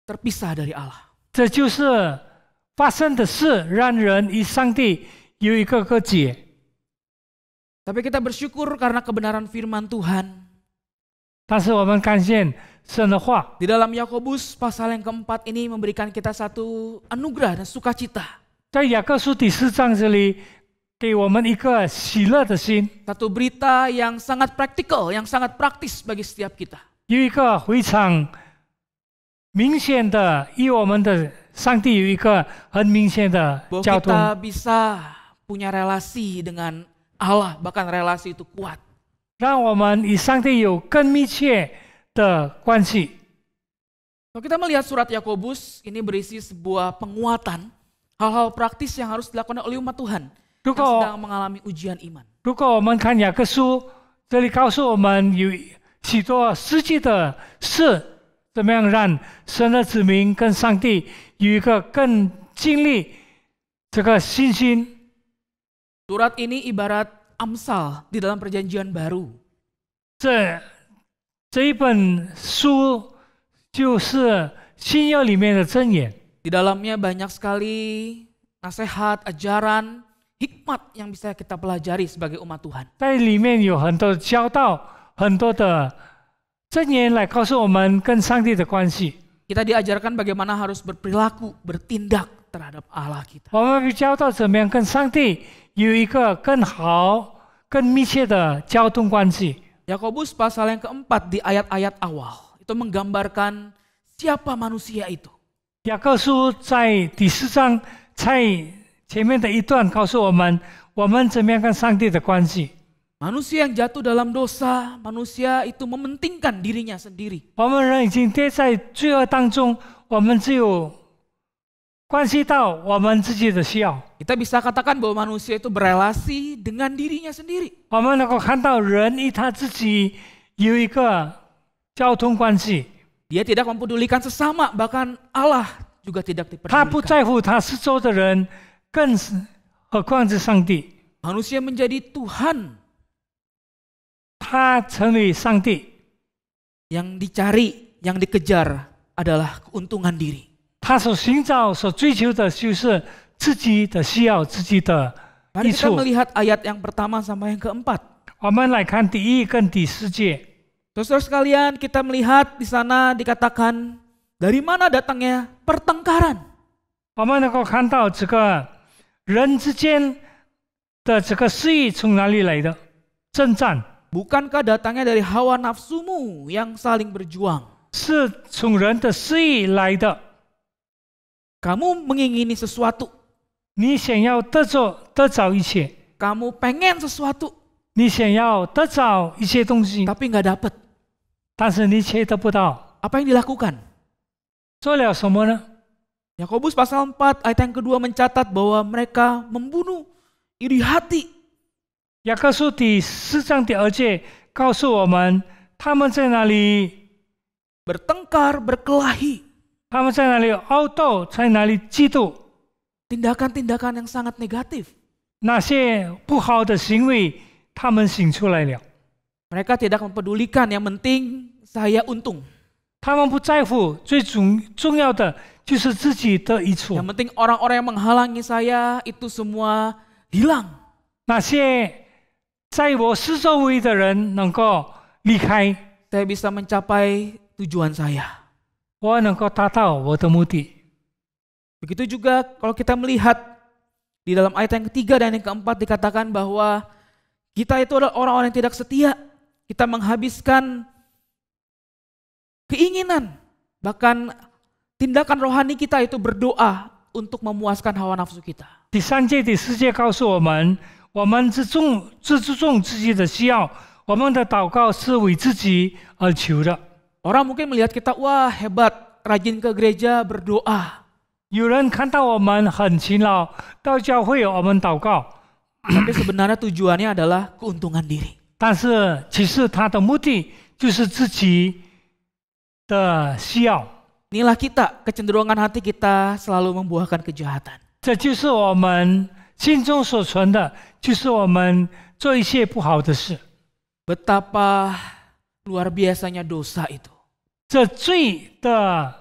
[SPEAKER 5] terpisah dari Allah.
[SPEAKER 6] 这就是发生的事，让人与上帝有一个隔绝。
[SPEAKER 5] Tapi kita bersyukur karena kebenaran firman Tuhan.
[SPEAKER 6] 但是我们看见神的话，
[SPEAKER 5] Di dalam Yakobus pasal yang keempat ini memberikan kita satu anugerah dan sukacita.
[SPEAKER 6] 在雅各书第4章这里，给我们一个喜乐的心，
[SPEAKER 5] Satu berita yang sangat praktikal, yang sangat praktis bagi setiap kita.
[SPEAKER 6] 有一个非常明显的，与我们的上帝有一个很明显的
[SPEAKER 5] Bahwa
[SPEAKER 6] 交通。
[SPEAKER 5] kita bisa punya relasi dengan Allah, bahkan relasi itu kuat.
[SPEAKER 6] 让我们与上帝有更密切的关系。
[SPEAKER 5] Kalau kita melihat surat Yakobus, ini berisi sebuah penguatan, hal-hal praktis yang harus dilakukan oleh umat Tuhan
[SPEAKER 6] 如
[SPEAKER 5] yang
[SPEAKER 6] 果
[SPEAKER 5] sedang mengalami ujian iman.
[SPEAKER 6] 如果我们看雅各书，这里告诉我们有许多实际的事，怎么样让神的子民跟上帝有一个更经历这个信心。
[SPEAKER 5] Surat ini ibarat Amsal di dalam perjanjian baru.
[SPEAKER 6] 这一本书就是新约里面的箴言，
[SPEAKER 5] Di dalamnya banyak sekali nasihat, ajaran, hikmat yang bisa kita pelajari sebagai umat Tuhan.
[SPEAKER 6] 在里面有很多教导，很多的箴言来告诉我们跟上帝的关系。
[SPEAKER 5] Kita diajarkan bagaimana harus berperilaku, bertindak terhadap Allah kita.
[SPEAKER 6] 我们被教导怎么样跟上帝有一个更好、更密切的交通关系。
[SPEAKER 5] Yakobus pasal yang keempat di ayat-ayat awal itu menggambarkan siapa manusia itu.
[SPEAKER 6] 雅各书在第4章在前面的一段告诉我们怎么样跟上帝的关系。
[SPEAKER 5] Manusia yang jatuh dalam dosa, manusia itu mementingkan dirinya sendiri.
[SPEAKER 6] 我们人已经跌在罪恶当中，我们只有关系到我们自己的需要。
[SPEAKER 5] Kita bisa katakan bahwa manusia itu berelasi dengan dirinya sendiri.
[SPEAKER 6] 我们能够看到人与他自己有一个交通关系，
[SPEAKER 5] Dia tidak mempedulikan sesama, bahkan Allah juga tidak
[SPEAKER 6] 他不
[SPEAKER 5] dipedulikan.
[SPEAKER 6] 在乎他四周的人，更是何况是上帝。
[SPEAKER 5] Manusia menjadi Tuhan
[SPEAKER 6] 他成为上帝，
[SPEAKER 5] yang dicari, yang dikejar adalah keuntungan diri.
[SPEAKER 6] 他所寻找、所追求的就是自己的需要、自己的
[SPEAKER 5] Mari
[SPEAKER 6] 益
[SPEAKER 5] kita
[SPEAKER 6] 处。
[SPEAKER 5] melihat ayat yang pertama sampai yang keempat.
[SPEAKER 6] 我们来看第1跟第4节。
[SPEAKER 5] Saudara sekalian, kita melihat di sana dikatakan dari mana datangnya pertengkaran.
[SPEAKER 6] 我们能够看到这个人之间的这个私欲从哪里来的？征战
[SPEAKER 5] Bukankah datangnya dari hawa nafsumu yang saling berjuang?
[SPEAKER 6] 是从人的私欲来的。
[SPEAKER 5] Kamu mengingini sesuatu,
[SPEAKER 6] 你想要得着一切，
[SPEAKER 5] kamu pengen sesuatu,
[SPEAKER 6] 你想要得着一些东西，
[SPEAKER 5] tapi nggak dapet.
[SPEAKER 6] 但是你却得不到，
[SPEAKER 5] Apa yang dilakukan?
[SPEAKER 6] 做了什么呢？
[SPEAKER 5] Yakobus pasal 4 ayat yang kedua mencatat bahwa mereka membunuh iri hati.
[SPEAKER 6] 雅各书第4章第2节告诉我们，他们在那里，
[SPEAKER 5] Bertengkar, berkelahi.
[SPEAKER 6] 他们在那里凹斗，在那里嫉妒，
[SPEAKER 5] Tindakan-tindakan yang sangat negatif.
[SPEAKER 6] 那些不好的行为，他们行出来了。
[SPEAKER 5] Mereka tidak mempedulikan, yang penting saya untung.
[SPEAKER 6] 他们不在乎，最重要的就是自己的益处。
[SPEAKER 5] Yang penting orang-orang yang menghalangi saya itu semua hilang.
[SPEAKER 6] 那些在我四周围的人能够离开，
[SPEAKER 5] Saya bisa mencapai tujuan saya.
[SPEAKER 6] 我能够达到我的目的。
[SPEAKER 5] Begitu juga kalau kita melihat di dalam ayat yang ketiga dan yang keempat dikatakan bahwa kita itu adalah orang-orang yang tidak setia. Kita menghabiskan keinginan, bahkan tindakan rohani kita itu berdoa untuk memuaskan hawa nafsu kita.
[SPEAKER 6] 第3节、第4节告诉我们，我们只注重自己的需要，我们的祷告是为自己而求的。
[SPEAKER 5] Orang mungkin melihat kita, wah hebat, rajin ke gereja, berdoa.
[SPEAKER 6] 有人看到我们很勤劳，到教会我们祷告，
[SPEAKER 5] Tapi sebenarnya tujuannya adalah keuntungan diri.
[SPEAKER 6] 但是其实他的目的就是自己的需要。
[SPEAKER 5] Inilah kita, kecenderungan hati kita selalu membuahkan kejahatan.
[SPEAKER 6] 这就是我们心中所存的，就是我们做一些不好的事。
[SPEAKER 5] Betapa luar biasanya dosa itu.
[SPEAKER 6] 这罪的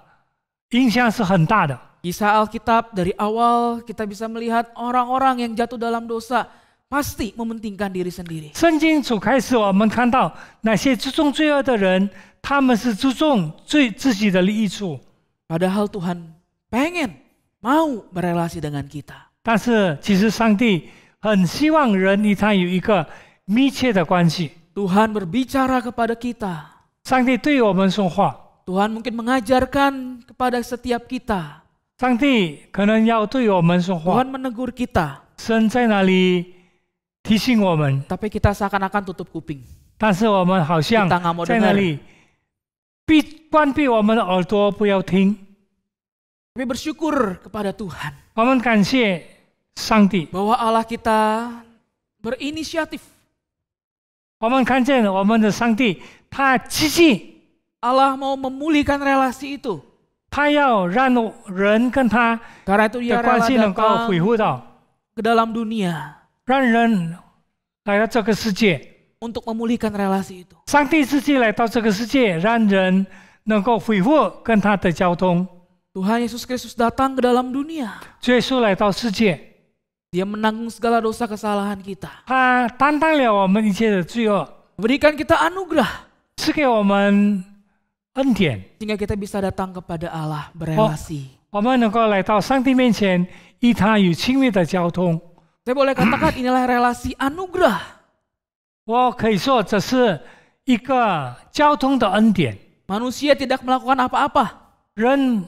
[SPEAKER 6] 影响是很大的。
[SPEAKER 5] Kisah Alkitab dari awal kita bisa melihat orang-orang yang jatuh dalam dosa pasti mementingkan diri sendiri.
[SPEAKER 6] 圣经主开始，我们看到那些注重罪恶的人，他们是注重自己的利益处。
[SPEAKER 5] Padahal Tuhan pengen, mau berelasi dengan kita.
[SPEAKER 6] 但是其实上帝很希望人与他有一个密切的关系。
[SPEAKER 5] Tuhan berbicara kepada kita.
[SPEAKER 6] 上帝对我们说话，
[SPEAKER 5] Tuhan mungkin mengajarkan kepada setiap kita.
[SPEAKER 6] 上帝可能要对我们说话，
[SPEAKER 5] Tuhan menegur kita.
[SPEAKER 6] 神在那里提醒我们，
[SPEAKER 5] Tapi kita seakan-akan tutup kuping.
[SPEAKER 6] 但是我们好像
[SPEAKER 5] Kita nggak mau
[SPEAKER 6] 在那里关闭我们的耳朵，不要听。
[SPEAKER 5] Tapi bersyukur kepada Tuhan
[SPEAKER 6] 我们感谢上帝，
[SPEAKER 5] bahwa Allah kita berinisiatif.
[SPEAKER 6] 我们看见我们的上帝，他积极，
[SPEAKER 5] Allah mau memulihkan relasi itu.
[SPEAKER 6] 他要让人跟他
[SPEAKER 5] Karena itu
[SPEAKER 6] 的
[SPEAKER 5] dia
[SPEAKER 6] 关
[SPEAKER 5] rela
[SPEAKER 6] 系能够
[SPEAKER 5] datang
[SPEAKER 6] 恢复到，
[SPEAKER 5] ke dalam dunia
[SPEAKER 6] 让人来到这个世界。
[SPEAKER 5] untuk memulihkan relasi itu.
[SPEAKER 6] 上帝自己来到这个世界，让人能够恢复跟他的交通。
[SPEAKER 5] Tuhan Yesus Kristus datang ke dalam dunia.
[SPEAKER 6] 耶稣来到世界，
[SPEAKER 5] Dia menanggung segala dosa kesalahan kita.
[SPEAKER 6] 他担当了我们一切的罪恶，
[SPEAKER 5] Memberikan kita anugerah
[SPEAKER 6] 赐给我们恩典，
[SPEAKER 5] sehingga kita bisa datang kepada Allah berelasi.
[SPEAKER 6] 我们能够来到上帝面前，与他有亲密的交通。
[SPEAKER 5] Saya boleh katakan inilah relasi anugerah.
[SPEAKER 6] 我可以说这是一个交通的恩典，
[SPEAKER 5] Manusia tidak melakukan apa-apa.
[SPEAKER 6] 人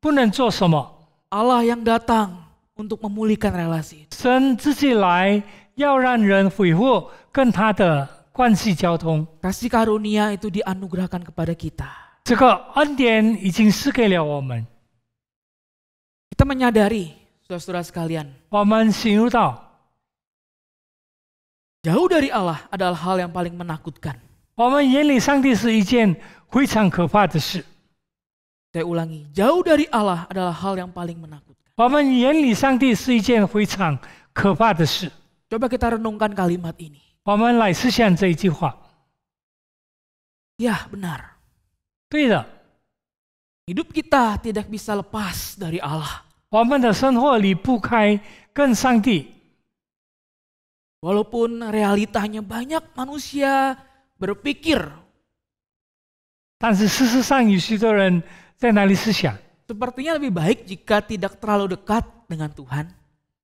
[SPEAKER 6] 不能做什么，
[SPEAKER 5] Allah yang datang untuk memulihkan relasi itu.
[SPEAKER 6] 神自己来要让人恢复跟他的关系交通。
[SPEAKER 5] Kasih karunia itu dianugerahkan kepada kita.
[SPEAKER 6] 这个恩典已经赐给了我们，
[SPEAKER 5] Kita menyadari, saudara-saudara sekalian,
[SPEAKER 6] 我们醒悟到，
[SPEAKER 5] jauh dari Allah adalah hal yang paling menakutkan.
[SPEAKER 6] 我们眼里上帝是一件非常可怕的事。
[SPEAKER 5] Saya ulangi, jauh dari Allah adalah hal yang paling menakutkan.
[SPEAKER 6] 我们眼里上帝是一件非常可怕的事。
[SPEAKER 5] Coba kita renungkan kalimat ini.
[SPEAKER 6] 我们来思想这一句话。
[SPEAKER 5] Ya, benar.
[SPEAKER 6] 对的，
[SPEAKER 5] Hidup kita tidak bisa lepas dari Allah.
[SPEAKER 6] 我们的生活离不开跟上帝。
[SPEAKER 5] Walaupun realitanya banyak manusia berpikir
[SPEAKER 6] 但是事实上，有许多人在那里思想，
[SPEAKER 5] sepertinya lebih baik jika tidak terlalu dekat dengan Tuhan,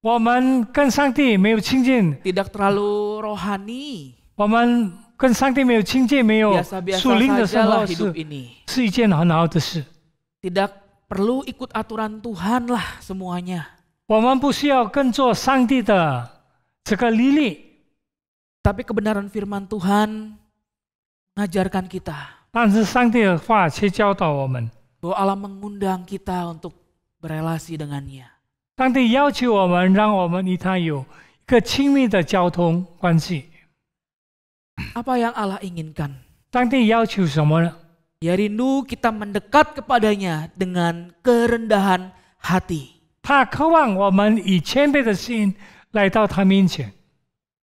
[SPEAKER 6] 我们跟上帝没有亲近，
[SPEAKER 5] tidak terlalu rohani,
[SPEAKER 6] 我们跟上帝没有亲近，没有
[SPEAKER 5] biasa-biasa
[SPEAKER 6] 属灵的生
[SPEAKER 5] sajalah
[SPEAKER 6] 活
[SPEAKER 5] hidup
[SPEAKER 6] 是
[SPEAKER 5] ini.
[SPEAKER 6] 是一件很好的事。
[SPEAKER 5] Tidak perlu ikut aturan Tuhan lah semuanya.
[SPEAKER 6] 我们不需要跟着上帝的这个律例，
[SPEAKER 5] Tapi kebenaran firman Tuhan mengajarkan kita
[SPEAKER 6] 但是上帝的话却教导我们，
[SPEAKER 5] bahwa Allah mengundang kita untuk berelasi dengannya.
[SPEAKER 6] 上帝要求我们，让我们与他有一个亲密的交通关系。
[SPEAKER 5] Apa yang Allah inginkan?
[SPEAKER 6] 上帝要求什么呢？
[SPEAKER 5] Ya rindu kita mendekat kepadanya dengan kerendahan hati.
[SPEAKER 6] 他渴望我们以谦卑的心来到他面前。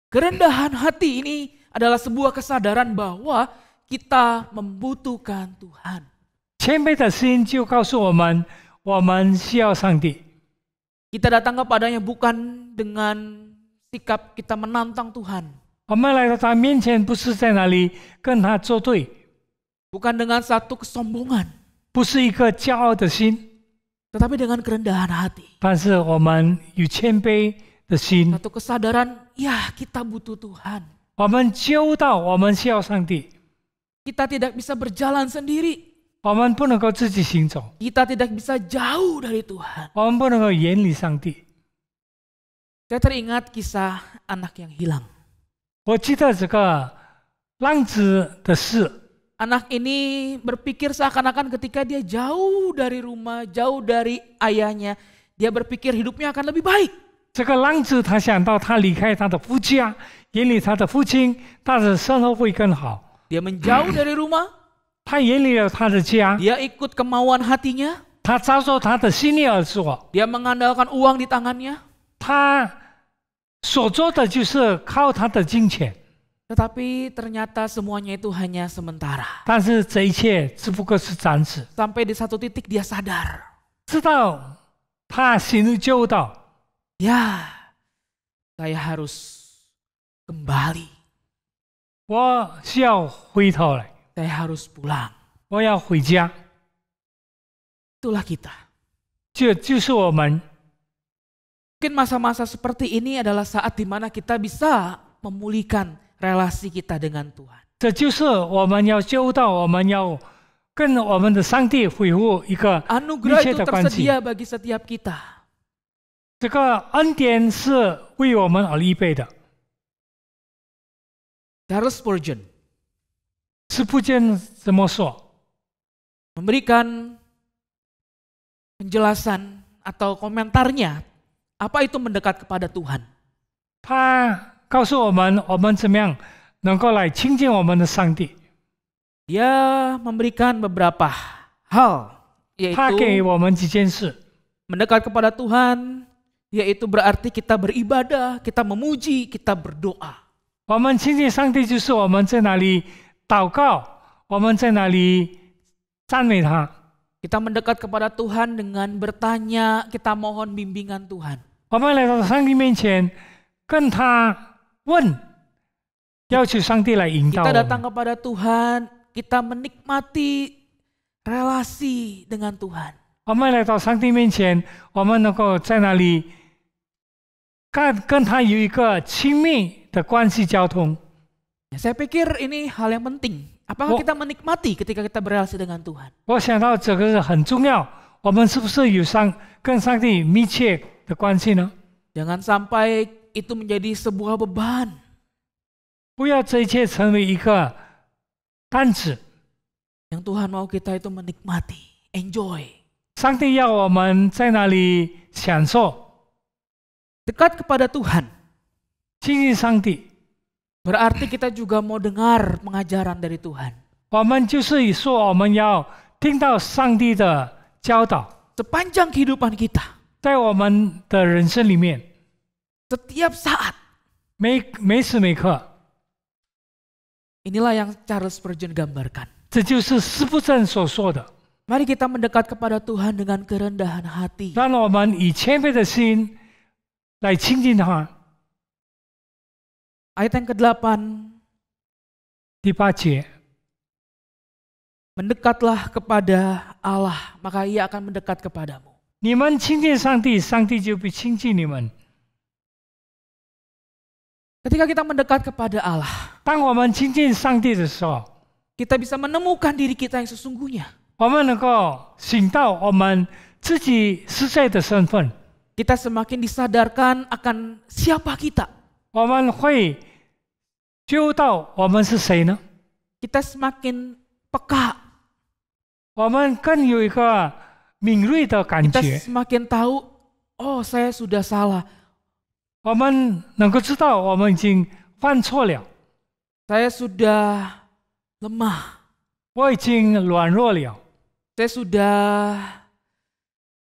[SPEAKER 5] Kerendahan hati ini adalah sebuah kesadaran bahwa kita membutuhkan Tuhan.
[SPEAKER 6] 谦卑的心就告诉我们，我们需要上帝。
[SPEAKER 5] Kita datang kepadanya bukan dengan sikap kita menantang Tuhan.
[SPEAKER 6] 我们来到他面前，不是在那里跟他作对，
[SPEAKER 5] Bukan dengan satu kesombongan,
[SPEAKER 6] 不是一个骄傲的心，
[SPEAKER 5] tetapi dengan kerendahan hati.
[SPEAKER 6] 但是我们有谦卑的心，
[SPEAKER 5] Satu kesadaran, ya kita butuh Tuhan.
[SPEAKER 6] 我们觉悟到我们需要上帝，
[SPEAKER 5] Kita tidak bisa berjalan sendiri.
[SPEAKER 6] 我们不能够自己行走，
[SPEAKER 5] Kita tidak bisa jauh dari Tuhan.
[SPEAKER 6] 我们不能够远离上帝。
[SPEAKER 5] Saya teringat kisah anak yang hilang.
[SPEAKER 6] 我记得这个浪子的事，
[SPEAKER 5] anak ini berpikir seakan-akan ketika dia jauh dari rumah, jauh dari ayahnya, dia berpikir hidupnya akan lebih baik.
[SPEAKER 6] 这个浪子他想到他离开他的夫家，眼里他的父亲，他的生活会更好。
[SPEAKER 5] Dia menjauh dari rumah,
[SPEAKER 6] 他远离了他的家，
[SPEAKER 5] dia ikut kemauan hatinya,
[SPEAKER 6] 他照着他的心意而做。
[SPEAKER 5] dia mengandalkan uang di tangannya.
[SPEAKER 6] 他所做的就是靠他的金钱，
[SPEAKER 5] Tetapi ternyata semuanya itu hanya sementara.
[SPEAKER 6] 但是这一切只不过是暂时。
[SPEAKER 5] Sampai di satu titik dia sadar,
[SPEAKER 6] 直到他心里就到，
[SPEAKER 5] ya saya harus kembali,
[SPEAKER 6] 我需要回头来，
[SPEAKER 5] saya harus pulang.
[SPEAKER 6] 我要回家。
[SPEAKER 5] Itulah kita.
[SPEAKER 6] 这就是我们。
[SPEAKER 5] Mungkin masa-masa seperti ini adalah saat di mana kita bisa memulihkan relasi kita dengan Tuhan.
[SPEAKER 6] 这就是我们要救到，我们要跟我们的上帝恢复一个
[SPEAKER 5] Anugerah
[SPEAKER 6] 密切
[SPEAKER 5] itu
[SPEAKER 6] 的关系。
[SPEAKER 5] tersedia bagi setiap kita.
[SPEAKER 6] 这个恩典是为我们而预备的。
[SPEAKER 5] Charles Spurgeon
[SPEAKER 6] 是不见怎么说？
[SPEAKER 5] memberikan penjelasan atau komentarnya apa itu mendekat kepada Tuhan.
[SPEAKER 6] 他告诉我们，我们怎么样能够来亲近我们的上帝。
[SPEAKER 5] Dia memberikan beberapa hal,
[SPEAKER 6] 他给
[SPEAKER 5] yaitu
[SPEAKER 6] 我们几件事。
[SPEAKER 5] mendekat kepada Tuhan, yaitu berarti kita beribadah, kita memuji, kita berdoa.
[SPEAKER 6] 我们亲近上帝，就是我们在哪里祷告，我们在哪里赞美他。
[SPEAKER 5] Kita mendekat kepada Tuhan dengan bertanya, kita mohon bimbingan Tuhan.
[SPEAKER 6] 我们来到上帝面前，跟他问，要求上帝来引导
[SPEAKER 5] Kita
[SPEAKER 6] 我
[SPEAKER 5] datang
[SPEAKER 6] 们。
[SPEAKER 5] kepada Tuhan, kita menikmati relasi dengan Tuhan.
[SPEAKER 6] 我们来到上帝面前，我们能够在那里跟他有一个亲密的关系交通。
[SPEAKER 5] Ya, saya pikir ini hal yang penting. Apakah kita menikmati ketika kita berrelasi dengan Tuhan?
[SPEAKER 6] 我想到这个是很重要，我们是不是有跟上帝密切的关系呢？
[SPEAKER 5] Jangan sampai itu menjadi sebuah beban.
[SPEAKER 6] 不要这一切成为一个担子。
[SPEAKER 5] Yang Tuhan mau kita itu menikmati, enjoy.
[SPEAKER 6] 上帝要我们在那里享受，
[SPEAKER 5] Dekat kepada Tuhan,
[SPEAKER 6] 亲近上帝。
[SPEAKER 5] berarti kita juga mau dengar pengajaran dari Tuhan.
[SPEAKER 6] 我们就是说，我们要听到上帝的教导，
[SPEAKER 5] Sepanjang kehidupan kita,
[SPEAKER 6] 在我们的人生里面，
[SPEAKER 5] setiap saat.
[SPEAKER 6] 每时每刻，
[SPEAKER 5] Inilah yang Charles Spurgeon gambarkan.
[SPEAKER 6] 这就是司布真所说的。
[SPEAKER 5] Mari kita mendekat kepada Tuhan dengan kerendahan hati.
[SPEAKER 6] 让我们以谦卑的心来亲近他。
[SPEAKER 5] Ayat yang ke-8,
[SPEAKER 6] 第8节，
[SPEAKER 5] mendekatlah kepada Allah, maka Ia akan mendekat kepadamu.
[SPEAKER 6] 你们亲近上帝，上帝就必亲近你们。
[SPEAKER 5] Ketika kita mendekat kepada Allah,
[SPEAKER 6] 当我们亲近上帝的时候，
[SPEAKER 5] kita bisa menemukan diri kita yang sesungguhnya.
[SPEAKER 6] 我们能够醒到我们自己实在的身份，
[SPEAKER 5] Kita semakin disadarkan akan siapa kita.
[SPEAKER 6] 我们会知道我们是谁呢？
[SPEAKER 5] Kita semakin peka.
[SPEAKER 6] 我们更有一个敏锐的感
[SPEAKER 5] Kita
[SPEAKER 6] 觉，
[SPEAKER 5] semakin tahu, oh saya sudah salah.
[SPEAKER 6] 我们能够知道我们已经犯错了，
[SPEAKER 5] Saya sudah lemah.
[SPEAKER 6] 我已经软弱了，
[SPEAKER 5] Saya sudah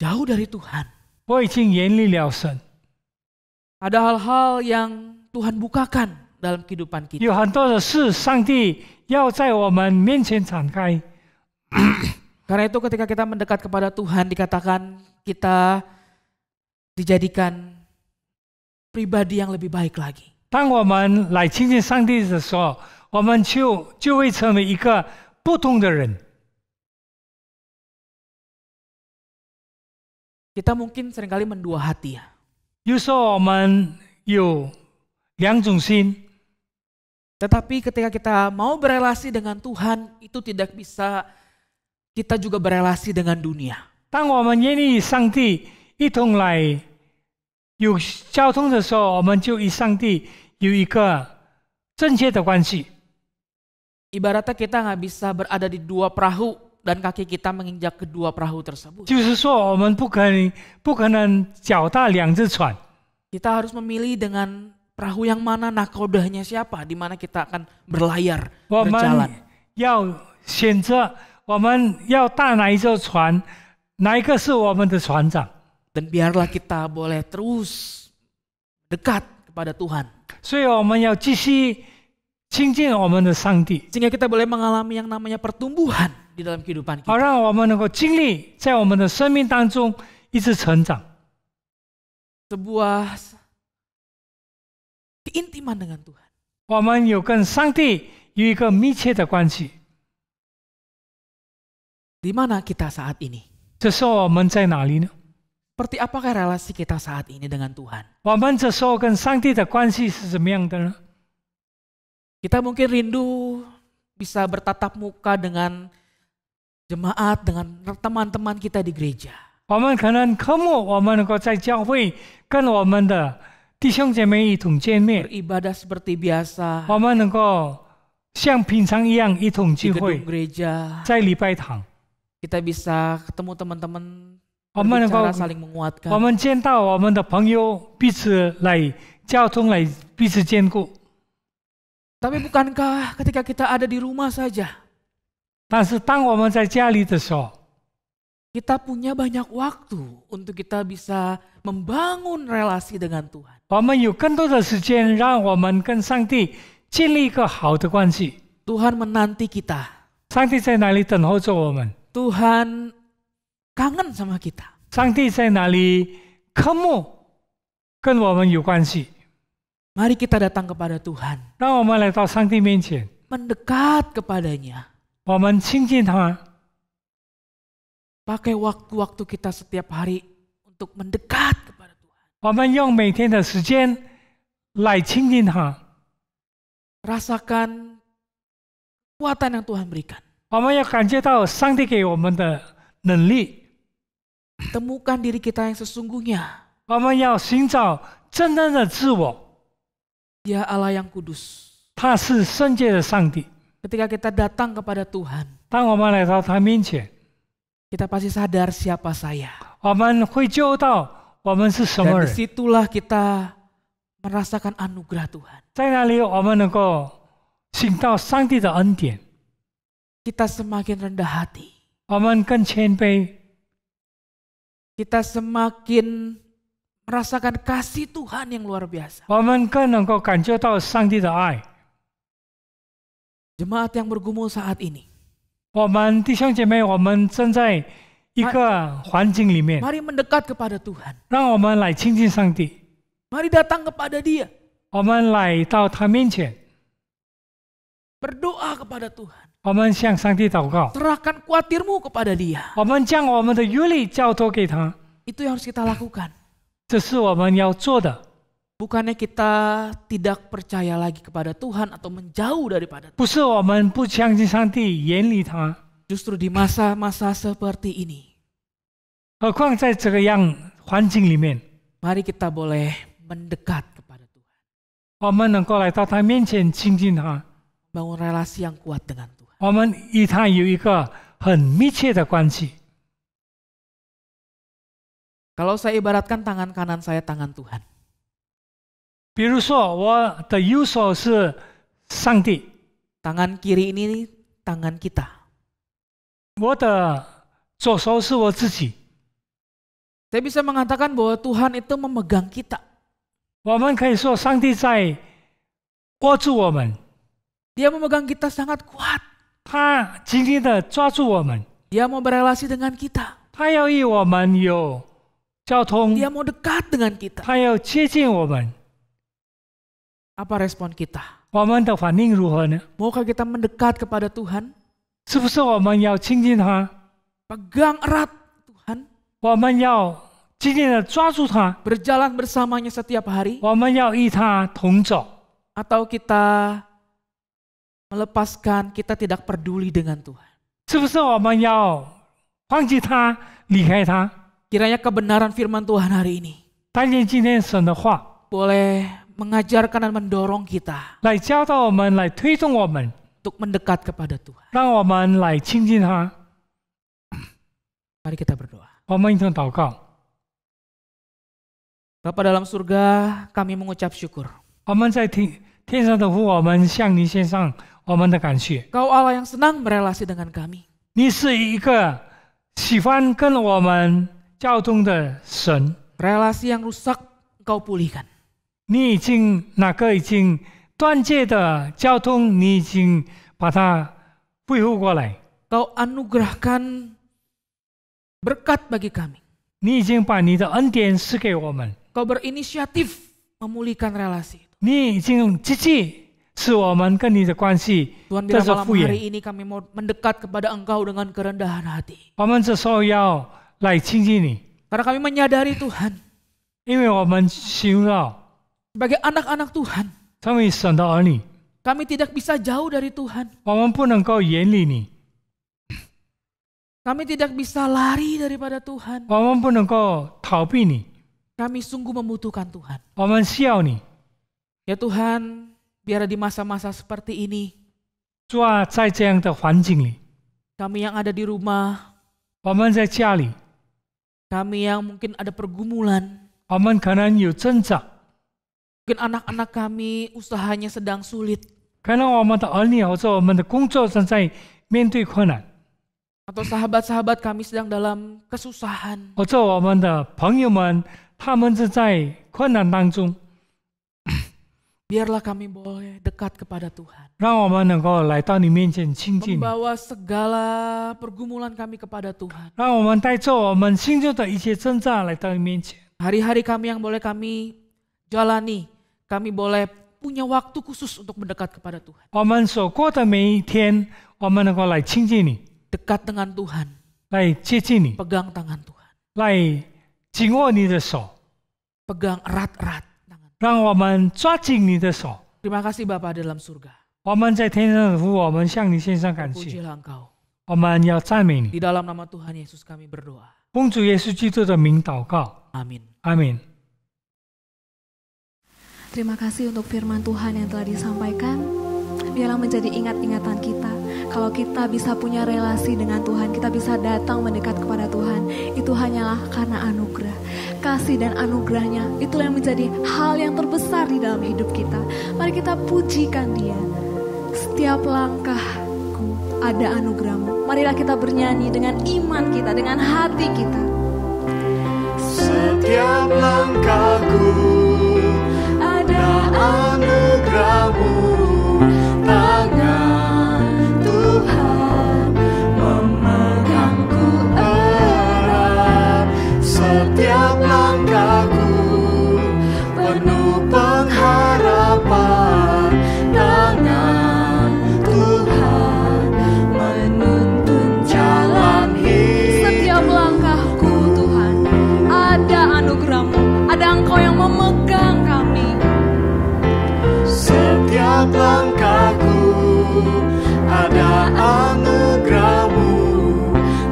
[SPEAKER 5] jauh dari Tuhan.
[SPEAKER 6] 我已经远离了神。
[SPEAKER 5] Ada hal-hal yang Tuhan bukakan dalam kehidupan kita.
[SPEAKER 6] 有很多的事，上帝要在我们面前敞开。
[SPEAKER 5] Karena itu ketika kita mendekat kepada Tuhan, dikatakan kita dijadikan pribadi yang lebih baik lagi.
[SPEAKER 6] 当我们来亲近上帝的时候，我们就会成为一个不同的人。
[SPEAKER 5] Kita mungkin seringkali mendua hati ya.
[SPEAKER 6] 有时候我们有两种心，
[SPEAKER 5] Tetapi ketika kita mau berelasi dengan Tuhan, itu tidak bisa kita juga berelasi dengan dunia.
[SPEAKER 6] 当我们愿意与上帝一同来有交通的时候，我们就与上帝有一个正确的关系。
[SPEAKER 5] Ibaratnya kita nggak bisa berada di dua perahu dan kaki kita menginjak kedua perahu tersebut.
[SPEAKER 6] 就是说，我们不可能脚踏两只船。
[SPEAKER 5] Kita harus memilih dengan perahu yang mana, nakodanya siapa, di mana kita akan berlayar,
[SPEAKER 6] 我们
[SPEAKER 5] berjalan.
[SPEAKER 6] 要选择我们要搭哪一艘船，哪一个是我们的船长。
[SPEAKER 5] Dan biarlah kita boleh terus dekat kepada Tuhan.
[SPEAKER 6] 所以我们要继续亲近我们的上帝，
[SPEAKER 5] Sehingga kita boleh mengalami yang namanya pertumbuhan di dalam kehidupan
[SPEAKER 6] 好
[SPEAKER 5] kita.
[SPEAKER 6] 让我们能够经历在我们的生命当中一直成长。
[SPEAKER 5] Sebuah keintiman dengan Tuhan.
[SPEAKER 6] 我们有跟上帝有一个密切的关系。
[SPEAKER 5] Di mana kita saat ini?
[SPEAKER 6] 这时候我们在哪里呢？
[SPEAKER 5] Seperti apakah relasi kita saat ini dengan Tuhan?
[SPEAKER 6] 我们这时候跟上帝的关系是怎么样的呢？
[SPEAKER 5] Kita mungkin rindu bisa bertatap muka dengan jemaat, dengan teman-teman kita di gereja.
[SPEAKER 6] 我们可能渴慕我们能够在教会跟我们的弟兄姐妹一同见面，
[SPEAKER 5] Beribadah seperti biasa
[SPEAKER 6] 我们能够像平常一样一同
[SPEAKER 5] di
[SPEAKER 6] 聚会
[SPEAKER 5] gedung，gereja.
[SPEAKER 6] 在礼拜堂，
[SPEAKER 5] Kita bisa ketemu teman-teman,
[SPEAKER 6] 我们能够
[SPEAKER 5] berbicara, saling
[SPEAKER 6] 我
[SPEAKER 5] menguatkan.
[SPEAKER 6] 们见到我们的朋友彼此来交通，来彼此兼顾。
[SPEAKER 5] Tapi bukankah ketika kita ada di rumah saja,
[SPEAKER 6] 但是当我们在家里的时候，
[SPEAKER 5] kita punya banyak waktu untuk kita bisa membangun relasi dengan Tuhan.
[SPEAKER 6] 我们有更多的时间，让我们跟上帝建立一个好的关系。
[SPEAKER 5] Tuhan menanti kita.
[SPEAKER 6] 上帝在哪里等候着我们？
[SPEAKER 5] Tuhan kangen sama kita.
[SPEAKER 6] 上帝在哪里渴慕跟我们有关系？
[SPEAKER 5] Mari kita datang kepada Tuhan,
[SPEAKER 6] 让我们来到上帝面前，
[SPEAKER 5] mendekat kepadanya.
[SPEAKER 6] 我们亲近他，
[SPEAKER 5] Pakai waktu-waktu kita setiap hari untuk mendekat kepada Tuhan.
[SPEAKER 6] 我们用每天的时间来亲近他。
[SPEAKER 5] Rasakan kekuatan yang Tuhan berikan.
[SPEAKER 6] 我们要感觉到上帝给我们的能力，
[SPEAKER 5] Temukan diri kita yang sesungguhnya.
[SPEAKER 6] 我们要寻找真正的自我。
[SPEAKER 5] Dia Allah yang kudus.
[SPEAKER 6] 他是圣洁的上帝。
[SPEAKER 5] Ketika kita datang kepada Tuhan,
[SPEAKER 6] 当我们来到他面前，
[SPEAKER 5] kita pasti sadar siapa saya.
[SPEAKER 6] 我们会觉到我们是什么
[SPEAKER 5] Dan
[SPEAKER 6] 人，
[SPEAKER 5] disitulah kita merasakan anugerah Tuhan.
[SPEAKER 6] 在那里我们能够寻到上帝的恩典，
[SPEAKER 5] Kita semakin rendah hati.
[SPEAKER 6] 我们更谦卑，
[SPEAKER 5] Kita semakin merasakan kasih Tuhan yang luar biasa.
[SPEAKER 6] 我们更能够感觉到上帝的爱。
[SPEAKER 5] Jemaat yang bergumul saat ini,
[SPEAKER 6] 我们弟兄姐妹，我们正在一个环境里面，
[SPEAKER 5] mari mendekat kepada Tuhan.
[SPEAKER 6] 让我们来亲近上帝，
[SPEAKER 5] Mari datang kepada Dia.
[SPEAKER 6] 我们来到他面前，
[SPEAKER 5] Berdoa kepada Tuhan.
[SPEAKER 6] 我们向上帝祷告，
[SPEAKER 5] Serahkan kuatirmu kepada Dia.
[SPEAKER 6] 我们将我们的忧虑交托给他，
[SPEAKER 5] Itu yang harus kita lakukan.
[SPEAKER 6] 这是我们要做的。
[SPEAKER 5] Bukannya kita tidak percaya lagi kepada Tuhan atau menjauh daripada Tuhan.
[SPEAKER 6] 不是我们不相信上帝，远离他。
[SPEAKER 5] Justru di masa-masa seperti ini,
[SPEAKER 6] 何况在这个样环境里面，
[SPEAKER 5] mari kita boleh mendekat kepada Tuhan.
[SPEAKER 6] 我们能够来到他面前亲近他，
[SPEAKER 5] Bangun relasi yang kuat dengan Tuhan.
[SPEAKER 6] 我们与他有一个很密切的关系。
[SPEAKER 5] Kalau saya ibaratkan tangan kanan saya tangan Tuhan.
[SPEAKER 6] 比如说，我的右手是上帝，
[SPEAKER 5] Tangan kiri ini tangan kita.
[SPEAKER 6] 我的左手是我自己。
[SPEAKER 5] Saya bisa mengatakan bahwa Tuhan itu memegang kita.
[SPEAKER 6] 我们可以说，上帝在握住我们，
[SPEAKER 5] Dia memegang kita sangat kuat.
[SPEAKER 6] 他紧紧的抓住我们，
[SPEAKER 5] Dia mau berelasi dengan kita.
[SPEAKER 6] 他要与我们有交通，
[SPEAKER 5] Dia mau dekat dengan kita.
[SPEAKER 6] 他要接近我们。
[SPEAKER 5] Apa respon kita?
[SPEAKER 6] 我们的反应如何呢？
[SPEAKER 5] Maukah kita mendekat kepada Tuhan?
[SPEAKER 6] 是不是我们要亲近他？
[SPEAKER 5] Pegang erat Tuhan.
[SPEAKER 6] 我们要紧紧的抓住他，
[SPEAKER 5] Berjalan bersamanya setiap hari.
[SPEAKER 6] 我们要与他同走，
[SPEAKER 5] Atau kita melepaskan, kita tidak peduli dengan Tuhan.
[SPEAKER 6] 是不是我们要放弃他，离开他？
[SPEAKER 5] Kiranya kebenaran firman Tuhan hari ini
[SPEAKER 6] 但愿今天神的话
[SPEAKER 5] boleh mengajarkan dan mendorong kita
[SPEAKER 6] 来教导我们，来推动我们，
[SPEAKER 5] untuk mendekat kepada Tuhan.
[SPEAKER 6] 让我们来亲近他。
[SPEAKER 5] Mari kita berdoa.
[SPEAKER 6] 我们一同祷告。
[SPEAKER 5] Bapa dalam surga, kami mengucap syukur.
[SPEAKER 6] 我们在天上的父，我们向你献上我们的感谢。
[SPEAKER 5] Kau Allah yang senang berelasi dengan kami.
[SPEAKER 6] 你是一个喜欢跟我们交通的神。
[SPEAKER 5] Relasi yang rusak, Engkau pulihkan.
[SPEAKER 6] 你已经那个已经断绝的交通，你已经把它恢复过来。
[SPEAKER 5] Kau anugerahkan berkat bagi kami.
[SPEAKER 6] 你已经把你的恩典赐给我们。
[SPEAKER 5] Kau berinisiatif memulihkan relasi itu.
[SPEAKER 6] 你已经积极使我们跟你的关系
[SPEAKER 5] Tuhan
[SPEAKER 6] 得
[SPEAKER 5] bila
[SPEAKER 6] 着
[SPEAKER 5] malam
[SPEAKER 6] 复原。
[SPEAKER 5] hari ini kami mau mendekat kepada Engkau dengan kerendahan hati.
[SPEAKER 6] 我们这时候要来亲近你，
[SPEAKER 5] Karena kami menyadari Tuhan,
[SPEAKER 6] 因为我们知道
[SPEAKER 5] sebagai anak-anak Tuhan,
[SPEAKER 6] 成为神的儿女，
[SPEAKER 5] kami tidak bisa jauh dari Tuhan.
[SPEAKER 6] 我们不能够远离你，
[SPEAKER 5] Kami tidak bisa lari daripada Tuhan.
[SPEAKER 6] 我们不能够逃避你，
[SPEAKER 5] Kami sungguh membutuhkan Tuhan.
[SPEAKER 6] 我们需要你。
[SPEAKER 5] Ya Tuhan, biar di masa-masa seperti ini,
[SPEAKER 6] 主啊，在这样的环境里，
[SPEAKER 5] kami yang ada di rumah,
[SPEAKER 6] 我们在家里，
[SPEAKER 5] kami yang mungkin ada pergumulan,
[SPEAKER 6] 我们可能有挣扎，
[SPEAKER 5] mungkin anak-anak kami usahanya sedang sulit,
[SPEAKER 6] 可能我们的儿女或者我们的工作正在面对困难，
[SPEAKER 5] atau sahabat-sahabat kami sedang dalam kesusahan.
[SPEAKER 6] 或者我们的朋友们他们正在困难当中，
[SPEAKER 5] Biarlah kami boleh dekat kepada Tuhan.
[SPEAKER 6] 让我们能够来到你面前亲近你，
[SPEAKER 5] Membawa segala pergumulan kami kepada Tuhan.
[SPEAKER 6] 让我们带着我们心中的一切挣扎来到你面前。
[SPEAKER 5] Hari-hari kami yang boleh kami jalani, kami boleh punya waktu khusus untuk mendekat kepada Tuhan.
[SPEAKER 6] 我们所过的每一天，我们能够来亲近你，
[SPEAKER 5] Dekat dengan Tuhan,
[SPEAKER 6] 来接近你，
[SPEAKER 5] pegang tangan Tuhan.
[SPEAKER 6] 来紧握你的手，
[SPEAKER 5] Pegang erat-erat tangan.
[SPEAKER 6] 让我们抓紧你的手。
[SPEAKER 5] Terima kasih Bapa dalam surga.
[SPEAKER 6] 我们在天上的父，我们向你献上感谢，
[SPEAKER 5] Pujilah Engkau.
[SPEAKER 6] 我们要赞美你。
[SPEAKER 5] Di dalam nama Tuhan Yesus kami berdoa.
[SPEAKER 6] 奉主耶稣基督的名祷告，
[SPEAKER 5] Amin.
[SPEAKER 6] 阿门。
[SPEAKER 3] Terima kasih untuk firman Tuhan yang telah disampaikan. Biarlah menjadi ingat-ingatan kita. Kalau kita bisa punya relasi dengan Tuhan, kita bisa datang mendekat kepada Tuhan. Itu hanyalah karena anugerah. Kasih dan anugerahnya, itulah yang menjadi hal yang terbesar di dalam hidup kita. Mari kita pujikan Dia. Setiap langkahku ada anugerahmu. Marilah kita bernyanyi dengan iman kita, dengan hati kita.
[SPEAKER 4] Setiap langkahku ada anugerahmu, tangan Tuhan memegangku erat. Setiap langkahku penuh pengharapan, tangan Tuhan menuntun jalan hidup.
[SPEAKER 3] Setiap langkahku Tuhan, ada anugerahmu, ada Engkau yang memegang kami.
[SPEAKER 4] Setiap langkahku ada anugerahmu,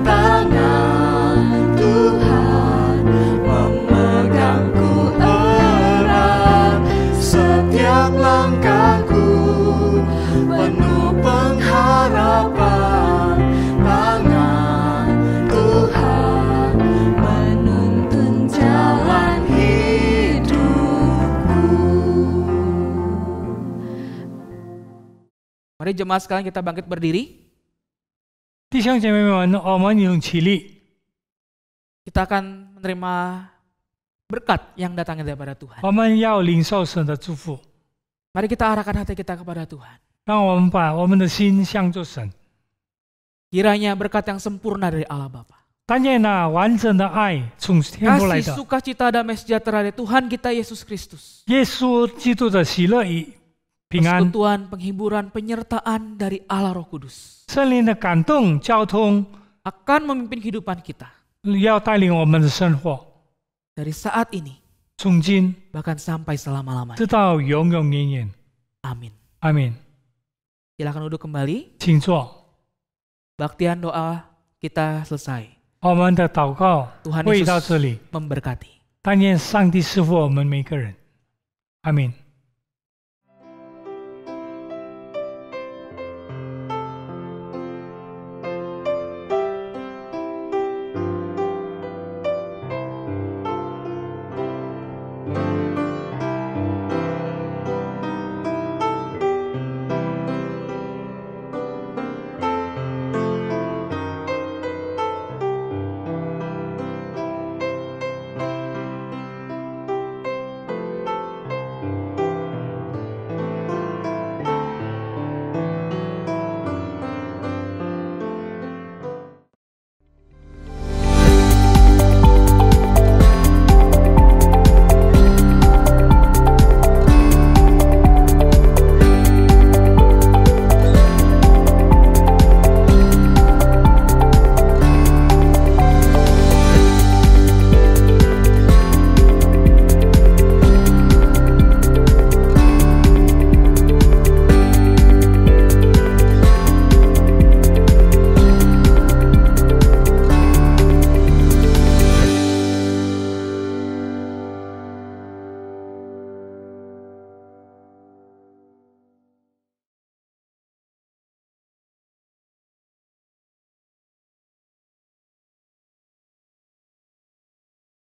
[SPEAKER 4] tangan Tuhan memegangku erat. Setiap langkahku penuh pengharapan, tangan Tuhan menuntun jalan hidupku.
[SPEAKER 5] Mari jemaat sekalian kita bangkit berdiri.
[SPEAKER 6] 弟兄姐妹们，我们用起立，
[SPEAKER 5] Kita akan menerima berkat yang datangnya daripada Tuhan.
[SPEAKER 6] 我们要领受神的祝福。
[SPEAKER 5] Mari kita arahkan hati kita kepada Tuhan.
[SPEAKER 6] 让我们把我们的心向着神，
[SPEAKER 5] Kiranya berkat yang sempurna dari Allah Bapa,
[SPEAKER 6] 但愿那完整的爱从天父来
[SPEAKER 5] kasih
[SPEAKER 6] 的，
[SPEAKER 5] sukacita damai sejahtera dari Tuhan kita Yesus Kristus,
[SPEAKER 6] 耶稣基督的喜乐与平安，
[SPEAKER 5] persekutuan, penghiburan, penyertaan dari Allah Roh Kudus
[SPEAKER 6] 圣灵的感动交通，
[SPEAKER 5] akan memimpin kehidupan kita
[SPEAKER 6] 要带领我们的生活，
[SPEAKER 5] dari saat ini
[SPEAKER 6] 从今
[SPEAKER 5] bahkan sampai selama-lamanya.
[SPEAKER 6] 直到永永远远。
[SPEAKER 5] Amin.
[SPEAKER 6] 阿门。
[SPEAKER 5] Silakan duduk kembali.
[SPEAKER 6] 请坐。
[SPEAKER 5] Baktian doa kita selesai.
[SPEAKER 6] 我们的祷告
[SPEAKER 5] Tuhan
[SPEAKER 6] 会到
[SPEAKER 5] Yesus
[SPEAKER 6] 这里，
[SPEAKER 5] memberkati.
[SPEAKER 6] 但愿上帝赐福我们每个人。阿门。